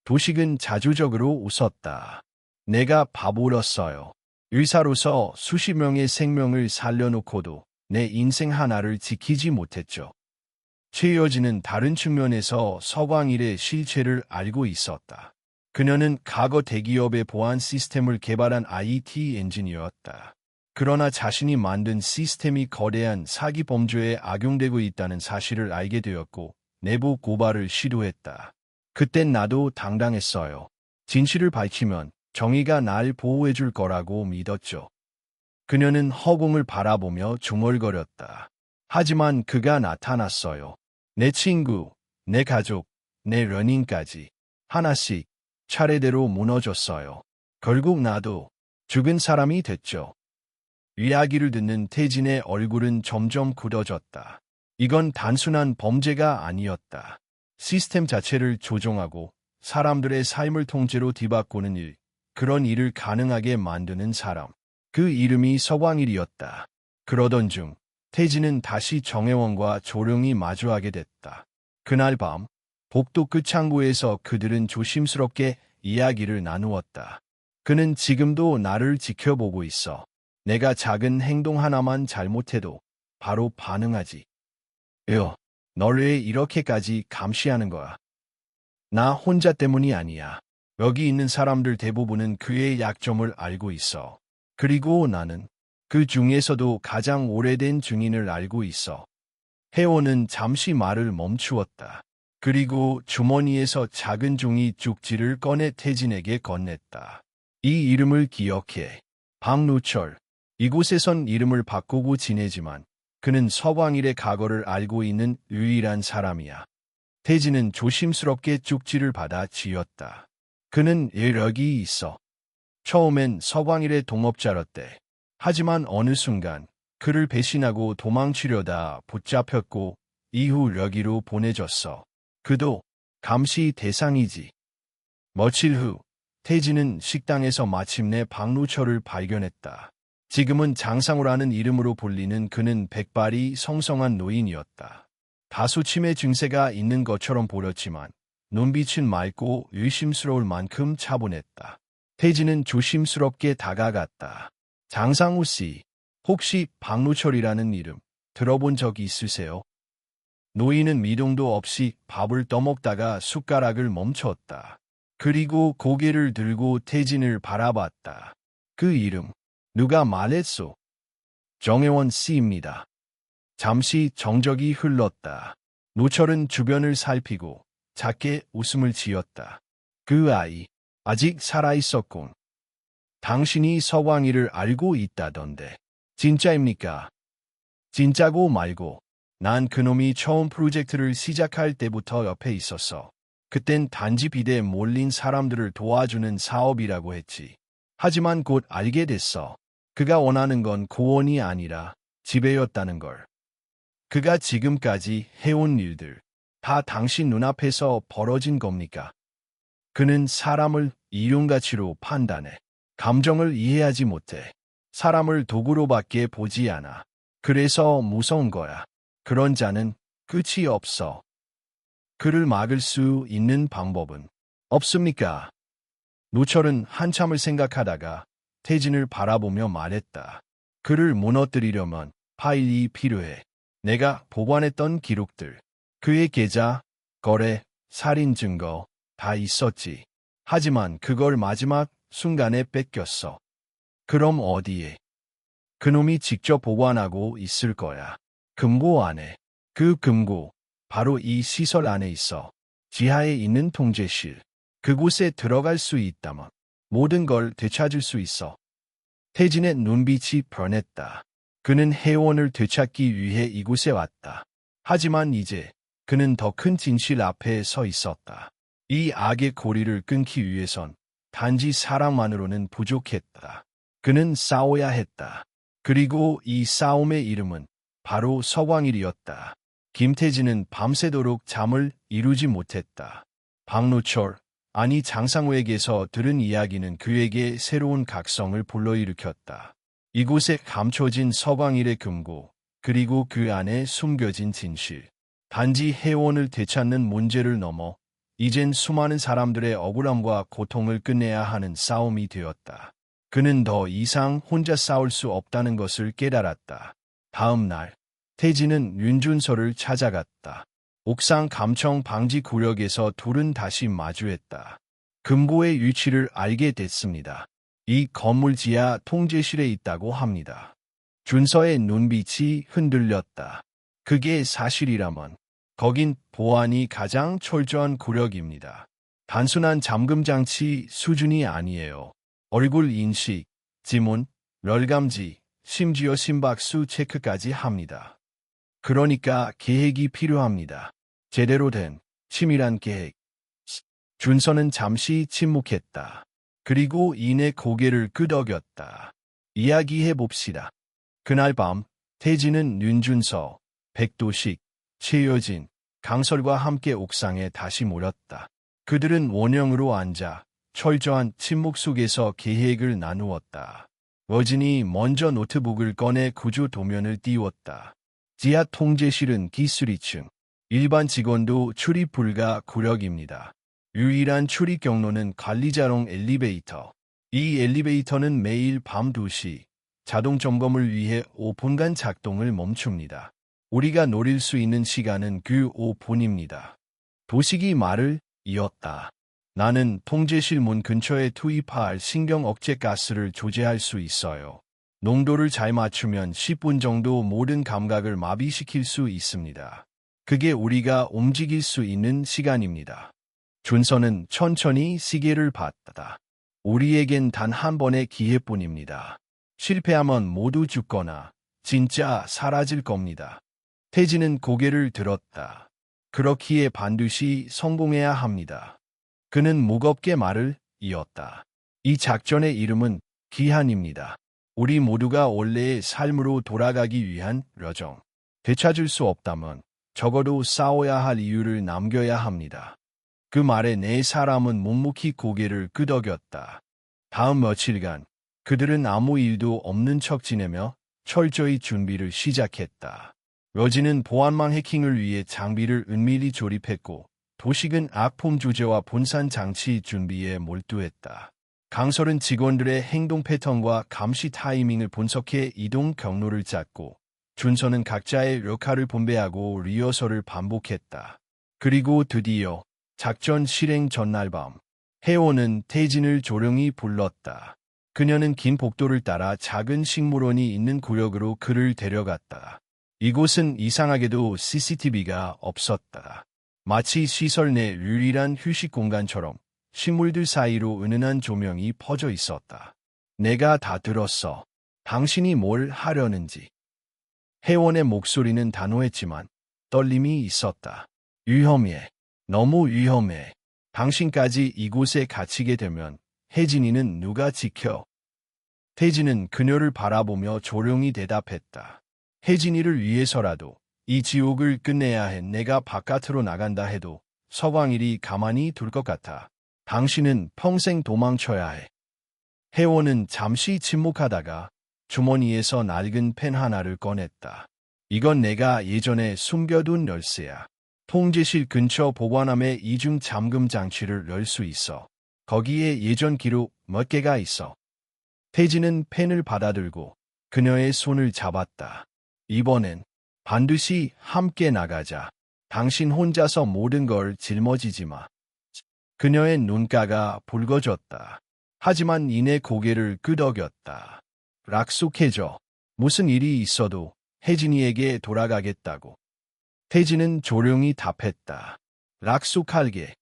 S1: 도식은 자주적으로 웃었다. 내가 바보였어요. 의사로서 수십 명의 생명을 살려놓고도 내 인생 하나를 지키지 못했죠. 최여진은 다른 측면에서 서광일의 실체를 알고 있었다. 그녀는 과거 대기업의 보안 시스템을 개발한 IT 엔지니어였다. 그러나 자신이 만든 시스템이 거대한 사기 범죄에 악용되고 있다는 사실을 알게 되었고 내부 고발을 시도했다. 그땐 나도 당당했어요. 진실을 밝히면 정의가 날 보호해줄 거라고 믿었죠. 그녀는 허공을 바라보며 중얼거렸다. 하지만 그가 나타났어요. 내 친구, 내 가족, 내 연인까지 하나씩 차례대로 무너졌어요. 결국 나도 죽은 사람이 됐죠. 이야기를 듣는 태진의 얼굴은 점점 굳어졌다. 이건 단순한 범죄가 아니었다. 시스템 자체를 조종하고 사람들의 삶을 통째로 뒤바꾸는 일, 그런 일을 가능하게 만드는 사람. 그 이름이 서광일이었다. 그러던 중 태진은 다시 정혜원과 조룡이 마주하게 됐다. 그날 밤 복도 끝창고에서 그들은 조심스럽게 이야기를 나누었다. 그는 지금도 나를 지켜보고 있어. 내가 작은 행동 하나만 잘못해도 바로 반응하지. 널 왜 이렇게까지 감시하는 거야? 나 혼자 때문이 아니야. 여기 있는 사람들 대부분은 그의 약점을 알고 있어. 그리고 나는 그 중에서도 가장 오래된 증인을 알고 있어. 혜원은 잠시 말을 멈추었다. 그리고 주머니에서 작은 종이 쪽지를 꺼내 태진에게 건넸다. 이 이름을 기억해. 박누철. 이곳에선 이름을 바꾸고 지내지만 그는 서광일의 과거를 알고 있는 유일한 사람이야. 태진은 조심스럽게 쪽지를 받아 지었다. 그는 이력이 있어. 처음엔 서광일의 동업자였대. 하지만 어느 순간 그를 배신하고 도망치려다 붙잡혔고 이후 여기로 보내졌어. 그도 감시 대상이지. 며칠 후 태진은 식당에서 마침내 박누철을 발견했다. 지금은 장상우라는 이름으로 불리는 그는 백발이 성성한 노인이었다. 다소 치매 증세가 있는 것처럼 보였지만 눈빛은 맑고 의심스러울 만큼 차분했다. 태진은 조심스럽게 다가갔다. 장상우 씨, 혹시 박누철이라는 이름 들어본 적 있으세요? 노인은 미동도 없이 밥을 떠먹다가 숟가락을 멈췄다. 그리고 고개를 들고 태진을 바라봤다. 그 이름, 누가 말했소? 정혜원 씨입니다. 잠시 정적이 흘렀다. 노철은 주변을 살피고 작게 웃음을 지었다. 그 아이, 아직 살아있었군. 당신이 서광일을 알고 있다던데. 진짜입니까? 진짜고 말고. 난 그놈이 처음 프로젝트를 시작할 때부터 옆에 있었어. 그땐 단지 비대에 몰린 사람들을 도와주는 사업이라고 했지. 하지만 곧 알게 됐어. 그가 원하는 건 고원이 아니라 지배였다는 걸. 그가 지금까지 해온 일들 다 당신 눈앞에서 벌어진 겁니까? 그는 사람을 이윤가치로 판단해. 감정을 이해하지 못해. 사람을 도구로밖에 보지 않아. 그래서 무서운 거야. 그런 자는 끝이 없어. 그를 막을 수 있는 방법은 없습니까? 노철은 한참을 생각하다가 태진을 바라보며 말했다. 그를 무너뜨리려면 파일이 필요해. 내가 보관했던 기록들, 그의 계좌, 거래, 살인 증거 다 있었지. 하지만 그걸 마지막 순간에 뺏겼어. 그럼 어디에? 그놈이 직접 보관하고 있을 거야. 금고 안에. 그 금고, 바로 이 시설 안에 있어. 지하에 있는 통제실. 그곳에 들어갈 수 있다면 모든 걸 되찾을 수 있어. 태진의 눈빛이 변했다. 그는 혜원을 되찾기 위해 이곳에 왔다. 하지만 이제 그는 더 큰 진실 앞에 서 있었다. 이 악의 고리를 끊기 위해선 단지 사랑만으로는 부족했다. 그는 싸워야 했다. 그리고 이 싸움의 이름은 바로 서광일이었다. 김태진은 밤새도록 잠을 이루지 못했다. 박누철, 아니 장상우에게서 들은 이야기는 그에게 새로운 각성을 불러일으켰다. 이곳에 감춰진 서광일의 금고, 그리고 그 안에 숨겨진 진실. 단지 혜원을 되찾는 문제를 넘어 이젠 수많은 사람들의 억울함과 고통을 끝내야 하는 싸움이 되었다. 그는 더 이상 혼자 싸울 수 없다는 것을 깨달았다. 다음 날, 태진은 윤준서를 찾아갔다. 옥상 감청 방지 구역에서 둘은 다시 마주했다. 금고의 위치를 알게 됐습니다. 이 건물 지하 통제실에 있다고 합니다. 준서의 눈빛이 흔들렸다. 그게 사실이라면 거긴 보안이 가장 철저한 구력입니다. 단순한 잠금 장치 수준이 아니에요. 얼굴 인식, 지문, 럴감지, 심지어 심박수 체크까지 합니다. 그러니까 계획이 필요합니다. 제대로 된 치밀한 계획. 준서는 잠시 침묵했다. 그리고 이내 고개를 끄덕였다. 이야기해봅시다. 그날 밤 태진은 윤준서, 백도식, 최여진, 강설과 함께 옥상에 다시 모였다. 그들은 원형으로 앉아 철저한 침묵 속에서 계획을 나누었다. 여진이 먼저 노트북을 꺼내 구조 도면을 띄웠다. 지하 통제실은 기술 2층. 일반 직원도 출입 불가 구력입니다. 유일한 출입 경로는 관리자용 엘리베이터. 이 엘리베이터는 매일 밤 2시 자동 점검을 위해 5분간 작동을 멈춥니다. 우리가 노릴 수 있는 시간은 그 5분입니다. 도식이 말을 이었다. 나는 통제실 문 근처에 투입할 신경 억제 가스를 조제할 수 있어요. 농도를 잘 맞추면 10분 정도 모든 감각을 마비시킬 수 있습니다. 그게 우리가 움직일 수 있는 시간입니다. 준서는 천천히 시계를 봤다. 우리에겐 단 한 번의 기회뿐입니다. 실패하면 모두 죽거나 진짜 사라질 겁니다. 태진은 고개를 들었다. 그렇기에 반드시 성공해야 합니다. 그는 무겁게 말을 이었다. 이 작전의 이름은 기한입니다. 우리 모두가 원래의 삶으로 돌아가기 위한 여정. 되찾을 수 없다면 적어도 싸워야 할 이유를 남겨야 합니다. 그 말에 네 사람은 묵묵히 고개를 끄덕였다. 다음 며칠간 그들은 아무 일도 없는 척 지내며 철저히 준비를 시작했다. 여진은 보안망 해킹을 위해 장비를 은밀히 조립했고 도식은 악품 조제와 분산 장치 준비에 몰두했다. 강설은 직원들의 행동 패턴과 감시 타이밍을 분석해 이동 경로를 짰고 준서는 각자의 역할을 분배하고 리허설을 반복했다. 그리고 드디어 작전 실행 전날 밤 혜원은 태진을 조용히 불렀다. 그녀는 긴 복도를 따라 작은 식물원이 있는 구역으로 그를 데려갔다. 이곳은 이상하게도 CCTV가 없었다. 마치 시설 내 유일한 휴식 공간처럼 식물들 사이로 은은한 조명이 퍼져 있었다. 내가 다 들었어. 당신이 뭘 하려는지. 혜원의 목소리는 단호했지만 떨림이 있었다. 위험해. 너무 위험해. 당신까지 이곳에 갇히게 되면 혜진이는 누가 지켜? 태진은 그녀를 바라보며 조용히 대답했다. 혜진이를 위해서라도 이 지옥을 끝내야 해. 내가 바깥으로 나간다 해도 서광일이 가만히 둘 것 같아. 당신은 평생 도망쳐야 해. 혜원은 잠시 침묵하다가 주머니에서 낡은 펜 하나를 꺼냈다. 이건 내가 예전에 숨겨둔 열쇠야. 통제실 근처 보관함에 이중 잠금 장치를 열 수 있어. 거기에 예전 기록 몇 개가 있어. 태진은 펜을 받아들고 그녀의 손을 잡았다. 이번엔 반드시 함께 나가자. 당신 혼자서 모든 걸 짊어지지 마. 그녀의 눈가가 붉어졌다. 하지만 이내 고개를 끄덕였다. 약속해줘. 무슨 일이 있어도 혜진이에게 돌아가겠다고. 태진은 조용히 답했다. 약속할게.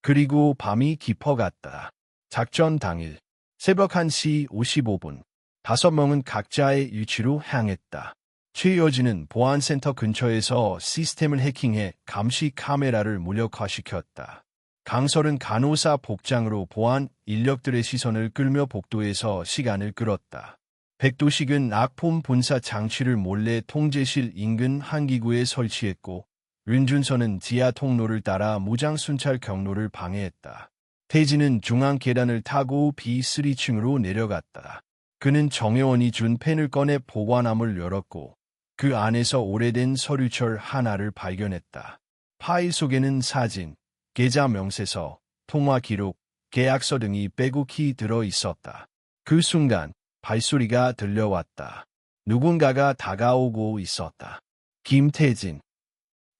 S1: 그리고 밤이 깊어갔다. 작전 당일 새벽 1시 55분 5명은 각자의 위치로 향했다. 최여진은 보안센터 근처에서 시스템을 해킹해 감시 카메라를 무력화시켰다. 강설은 간호사 복장으로 보안 인력들의 시선을 끌며 복도에서 시간을 끌었다. 백도식은 악품 분사 장치를 몰래 통제실 인근 한 기구에 설치했고 윤준서는 지하 통로를 따라 무장 순찰 경로를 방해했다. 태진은 중앙 계단을 타고 B3층으로 내려갔다. 그는 정혜원이 준 펜을 꺼내 보관함을 열었고 그 안에서 오래된 서류철 하나를 발견했다. 파일 속에는 사진, 계좌 명세서, 통화 기록, 계약서 등이 빼곡히 들어 있었다. 그 순간 발소리가 들려왔다. 누군가가 다가오고 있었다. 김태진.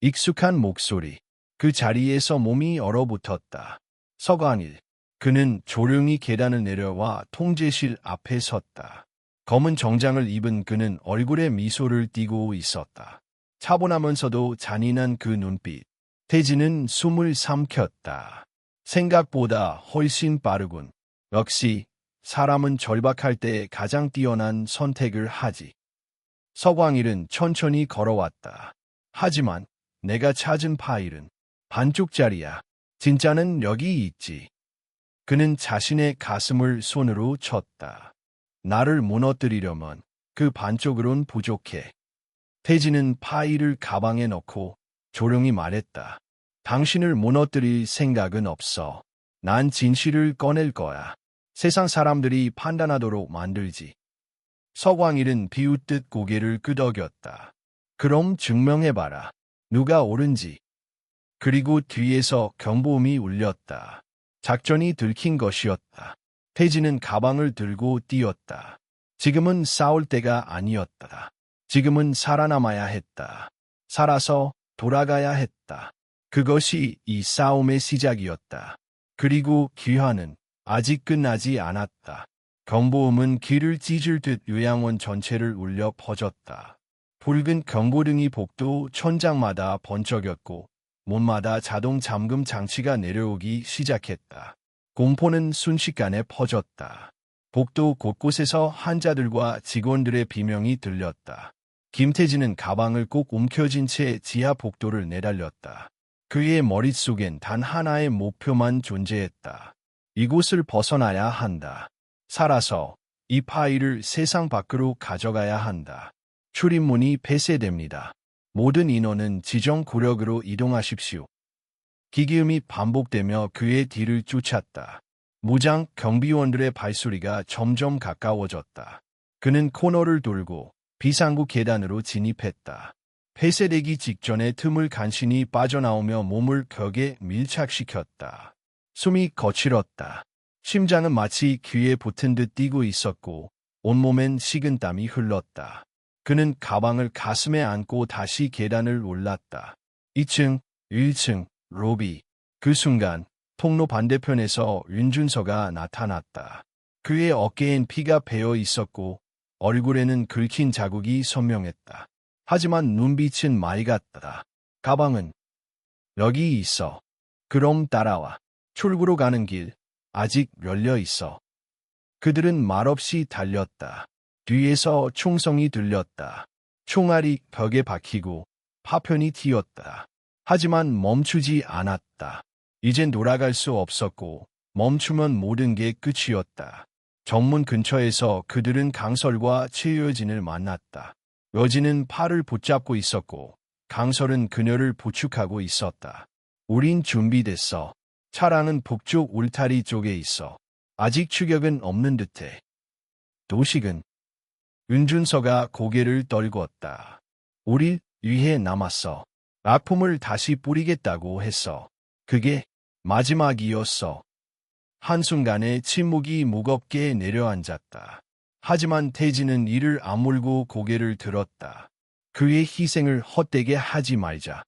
S1: 익숙한 목소리. 그 자리에서 몸이 얼어붙었다. 서광일. 그는 조용히 계단을 내려와 통제실 앞에 섰다. 검은 정장을 입은 그는 얼굴에 미소를 띠고 있었다. 차분하면서도 잔인한 그 눈빛. 태진은 숨을 삼켰다. 생각보다 훨씬 빠르군. 역시 사람은 절박할 때 가장 뛰어난 선택을 하지. 서광일은 천천히 걸어왔다. 하지만 내가 찾은 파일은 반쪽짜리야. 진짜는 여기 있지. 그는 자신의 가슴을 손으로 쳤다. 나를 무너뜨리려면 그 반쪽으론 부족해. 태진은 파일을 가방에 넣고 조용히 말했다. 당신을 무너뜨릴 생각은 없어. 난 진실을 꺼낼 거야. 세상 사람들이 판단하도록 만들지. 서광일은 비웃듯 고개를 끄덕였다. 그럼 증명해봐라. 누가 옳은지. 그리고 뒤에서 경보음이 울렸다. 작전이 들킨 것이었다. 태진은 가방을 들고 뛰었다. 지금은 싸울 때가 아니었다. 지금은 살아남아야 했다. 살아서 돌아가야 했다. 그것이 이 싸움의 시작이었다. 그리고 기화는 아직 끝나지 않았다. 경보음은 귀를 찢을 듯 요양원 전체를 울려 퍼졌다. 붉은 경보등이 복도 천장마다 번쩍였고 문마다 자동 잠금 장치가 내려오기 시작했다. 공포는 순식간에 퍼졌다. 복도 곳곳에서 환자들과 직원들의 비명이 들렸다. 김태진은 가방을 꼭 움켜쥔 채 지하 복도를 내달렸다. 그의 머릿속엔 단 하나의 목표만 존재했다. 이곳을 벗어나야 한다. 살아서 이 파일을 세상 밖으로 가져가야 한다. 출입문이 폐쇄됩니다. 모든 인원은 지정 구역으로 이동하십시오. 기계음이 반복되며 그의 뒤를 쫓았다. 무장 경비원들의 발소리가 점점 가까워졌다. 그는 코너를 돌고 비상구 계단으로 진입했다. 폐쇄되기 직전에 틈을 간신히 빠져나오며 몸을 벽에 밀착시켰다. 숨이 거칠었다. 심장은 마치 귀에 붙은 듯 뛰고 있었고 온몸엔 식은땀이 흘렀다. 그는 가방을 가슴에 안고 다시 계단을 올랐다. 2층, 1층, 로비. 그 순간 통로 반대편에서 윤준서가 나타났다. 그의 어깨엔 피가 배어 있었고 얼굴에는 긁힌 자국이 선명했다. 하지만 눈빛은 맑았다. 가방은 여기 있어. 그럼 따라와. 출구로 가는 길 아직 열려 있어. 그들은 말없이 달렸다. 뒤에서 총성이 들렸다. 총알이 벽에 박히고 파편이 튀었다. 하지만 멈추지 않았다. 이젠 돌아갈 수 없었고 멈추면 모든 게 끝이었다. 정문 근처에서 그들은 강설과 최여진을 만났다. 여진은 팔을 붙잡고 있었고 강설은 그녀를 부축하고 있었다. 우린 준비됐어. 차량은 북쪽 울타리 쪽에 있어. 아직 추격은 없는 듯해. 도식은 윤준서가 고개를 떨구었다. 우릴 위해 남았어. 아픔을 다시 뿌리겠다고 했어. 그게 마지막이었어. 한순간에 침묵이 무겁게 내려앉았다. 하지만 태진은 이를 악물고 고개를 들었다. 그의 희생을 헛되게 하지 말자.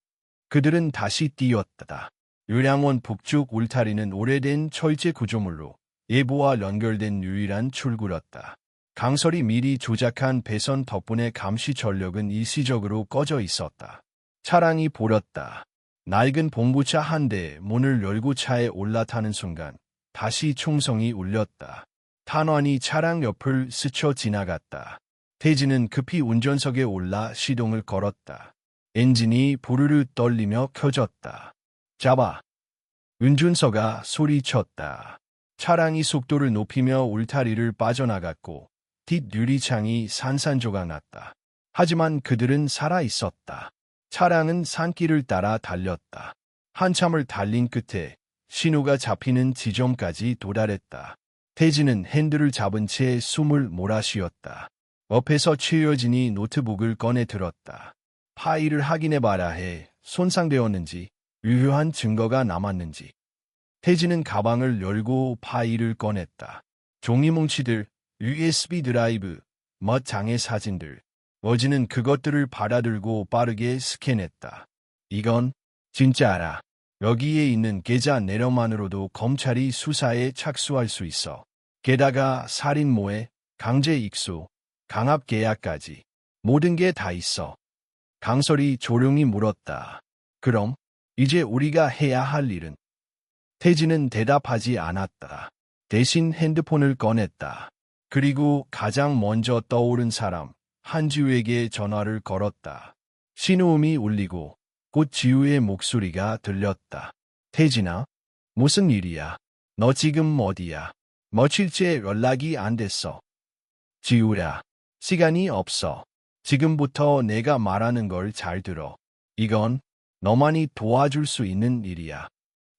S1: 그들은 다시 뛰었다. 요양원 북쪽 울타리는 오래된 철제 구조물로 예보와 연결된 유일한 출구였다. 강설이 미리 조작한 배선 덕분에 감시 전력은 일시적으로 꺼져 있었다. 차량이 보렸다. 낡은 봉부차 한 대 문을 열고 차에 올라타는 순간 다시 총성이 울렸다. 탄환이 차량 옆을 스쳐 지나갔다. 태진은 급히 운전석에 올라 시동을 걸었다. 엔진이 부르르 떨리며 켜졌다. 잡아! 윤준서가 소리쳤다. 차량이 속도를 높이며 울타리를 빠져나갔고 뒷 유리창이 산산조각 났다. 하지만 그들은 살아있었다. 차량은 산길을 따라 달렸다. 한참을 달린 끝에 신호가 잡히는 지점까지 도달했다. 태진은 핸들을 잡은 채 숨을 몰아쉬었다. 옆에서 최여진이 노트북을 꺼내 들었다. 파일을 확인해봐야 해. 손상되었는지, 유효한 증거가 남았는지. 태진은 가방을 열고 파일을 꺼냈다. 종이뭉치들, USB 드라이브, 장의 사진들. 어지는 그것들을 받아들고 빠르게 스캔했다. 이건 진짜라. 여기에 있는 계좌 내역만으로도 검찰이 수사에 착수할 수 있어. 게다가 살인모해, 강제 익수, 강압 계약까지 모든 게 다 있어. 강설이 조용히 물었다. 그럼 이제 우리가 해야 할 일은? 태진은 대답하지 않았다. 대신 핸드폰을 꺼냈다. 그리고 가장 먼저 떠오른 사람, 한지우에게 전화를 걸었다. 신호음이 울리고 곧 지우의 목소리가 들렸다. 태진아, 무슨 일이야? 너 지금 어디야? 며칠째 연락이 안 됐어. 지우야, 시간이 없어. 지금부터 내가 말하는 걸 잘 들어. 이건 너만이 도와줄 수 있는 일이야.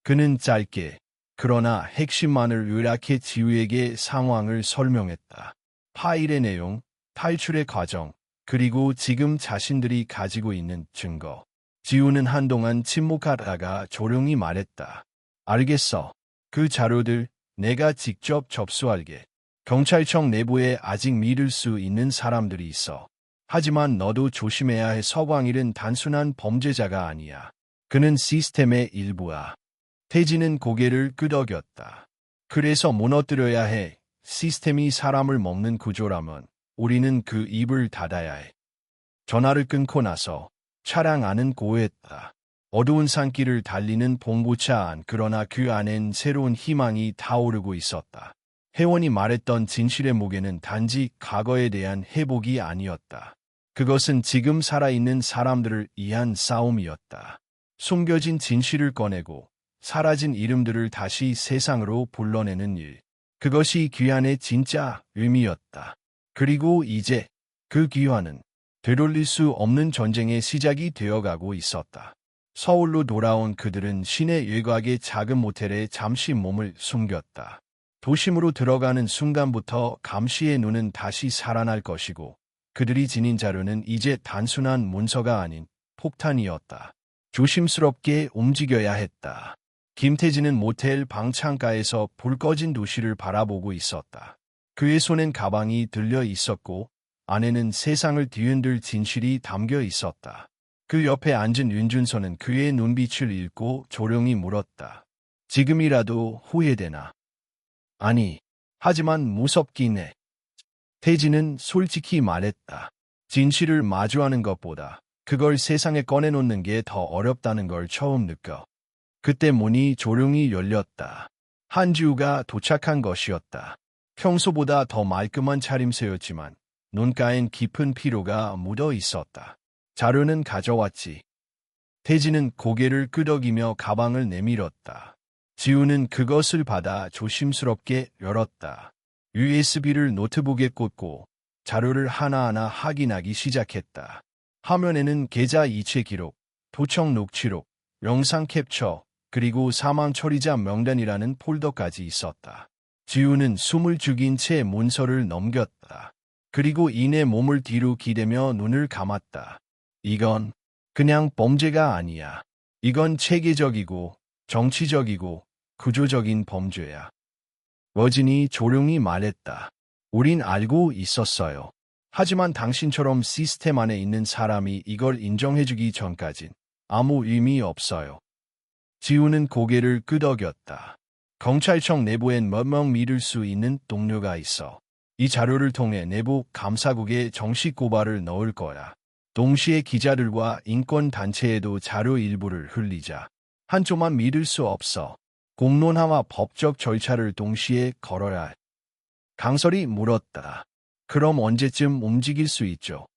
S1: 그는 짧게, 그러나 핵심만을 요약해 지우에게 상황을 설명했다. 파일의 내용, 탈출의 과정, 그리고 지금 자신들이 가지고 있는 증거. 지우는 한동안 침묵하다가 조용히 말했다. 알겠어. 그 자료들 내가 직접 접수할게. 경찰청 내부에 아직 믿을 수 있는 사람들이 있어. 하지만 너도 조심해야 해. 서광일은 단순한 범죄자가 아니야. 그는 시스템의 일부야. 태진은 고개를 끄덕였다. 그래서 무너뜨려야 해. 시스템이 사람을 먹는 구조라면 우리는 그 입을 닫아야 해. 전화를 끊고 나서 차량 안은 고요했다. 어두운 산길을 달리는 봉고차 안, 그러나 그 안엔 새로운 희망이 타오르고 있었다. 혜원이 말했던 진실의 무게는 단지 과거에 대한 회복이 아니었다. 그것은 지금 살아있는 사람들을 위한 싸움이었다. 숨겨진 진실을 꺼내고 사라진 이름들을 다시 세상으로 불러내는 일. 그것이 귀환의 진짜 의미였다. 그리고 이제 그 귀환은 되돌릴 수 없는 전쟁의 시작이 되어가고 있었다. 서울로 돌아온 그들은 시내 일각의 작은 모텔에 잠시 몸을 숨겼다. 도심으로 들어가는 순간부터 감시의 눈은 다시 살아날 것이고 그들이 지닌 자료는 이제 단순한 문서가 아닌 폭탄이었다. 조심스럽게 움직여야 했다. 김태진은 모텔 방 창가에서 불 꺼진 도시를 바라보고 있었다. 그의 손엔 가방이 들려 있었고 안에는 세상을 뒤흔들 진실이 담겨 있었다. 그 옆에 앉은 윤준서는 그의 눈빛을 읽고 조용히 물었다. 지금이라도 후회되나? 아니, 하지만 무섭긴 해. 태진은 솔직히 말했다. 진실을 마주하는 것보다 그걸 세상에 꺼내놓는 게 더 어렵다는 걸 처음 느껴. 그때 문이 조용히 열렸다. 한지우가 도착한 것이었다. 평소보다 더 말끔한 차림새였지만 눈가엔 깊은 피로가 묻어 있었다. 자료는 가져왔지. 태진은 고개를 끄덕이며 가방을 내밀었다. 지우는 그것을 받아 조심스럽게 열었다. USB를 노트북에 꽂고 자료를 하나하나 확인하기 시작했다. 화면에는 계좌 이체 기록, 도청 녹취록, 영상 캡처, 그리고 사망 처리자 명단이라는 폴더까지 있었다. 지우는 숨을 죽인 채 문서를 넘겼다. 그리고 이내 몸을 뒤로 기대며 눈을 감았다. 이건 그냥 범죄가 아니야. 이건 체계적이고 정치적이고 구조적인 범죄야. 여진이 조용히 말했다. 우린 알고 있었어요. 하지만 당신처럼 시스템 안에 있는 사람이 이걸 인정해주기 전까진 아무 의미 없어요. 지우는 고개를 끄덕였다. 경찰청 내부엔 몇 명 믿을 수 있는 동료가 있어. 이 자료를 통해 내부 감사국에 정식 고발을 넣을 거야. 동시에 기자들과 인권단체에도 자료 일부를 흘리자. 한쪽만 믿을 수 없어. 공론화와 법적 절차를 동시에 걸어야 해. 강설이 물었다. 그럼 언제쯤 움직일 수 있죠?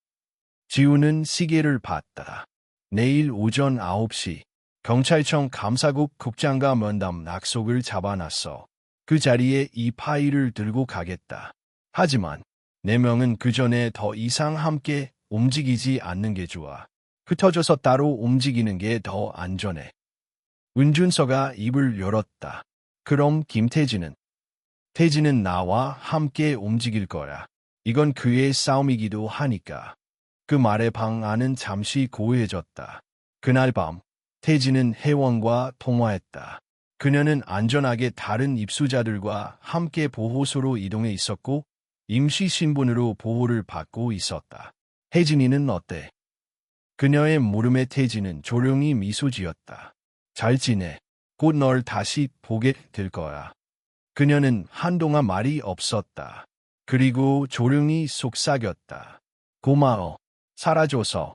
S1: 지우는 시계를 봤다. 내일 오전 9시. 경찰청 감사국 국장과 면담 약속을 잡아놨어. 그 자리에 이 파일을 들고 가겠다. 하지만 4명은 그 전에 더 이상 함께 움직이지 않는 게 좋아. 흩어져서 따로 움직이는 게 더 안전해. 은준서가 입을 열었다. 그럼 김태진은? 태진은 나와 함께 움직일 거야. 이건 그의 싸움이기도 하니까. 그 말에 방 안은 잠시 고요해졌다. 그날 밤 태진은 혜원과 통화했다. 그녀는 안전하게 다른 입수자들과 함께 보호소로 이동해 있었고 임시 신분으로 보호를 받고 있었다. 혜진이는 어때? 그녀의 물음에 태진은 조용히 미소 지었다. 잘 지내. 곧 널 다시 보게 될 거야. 그녀는 한동안 말이 없었다. 그리고 조용히 속삭였다. 고마워. 살아줘서.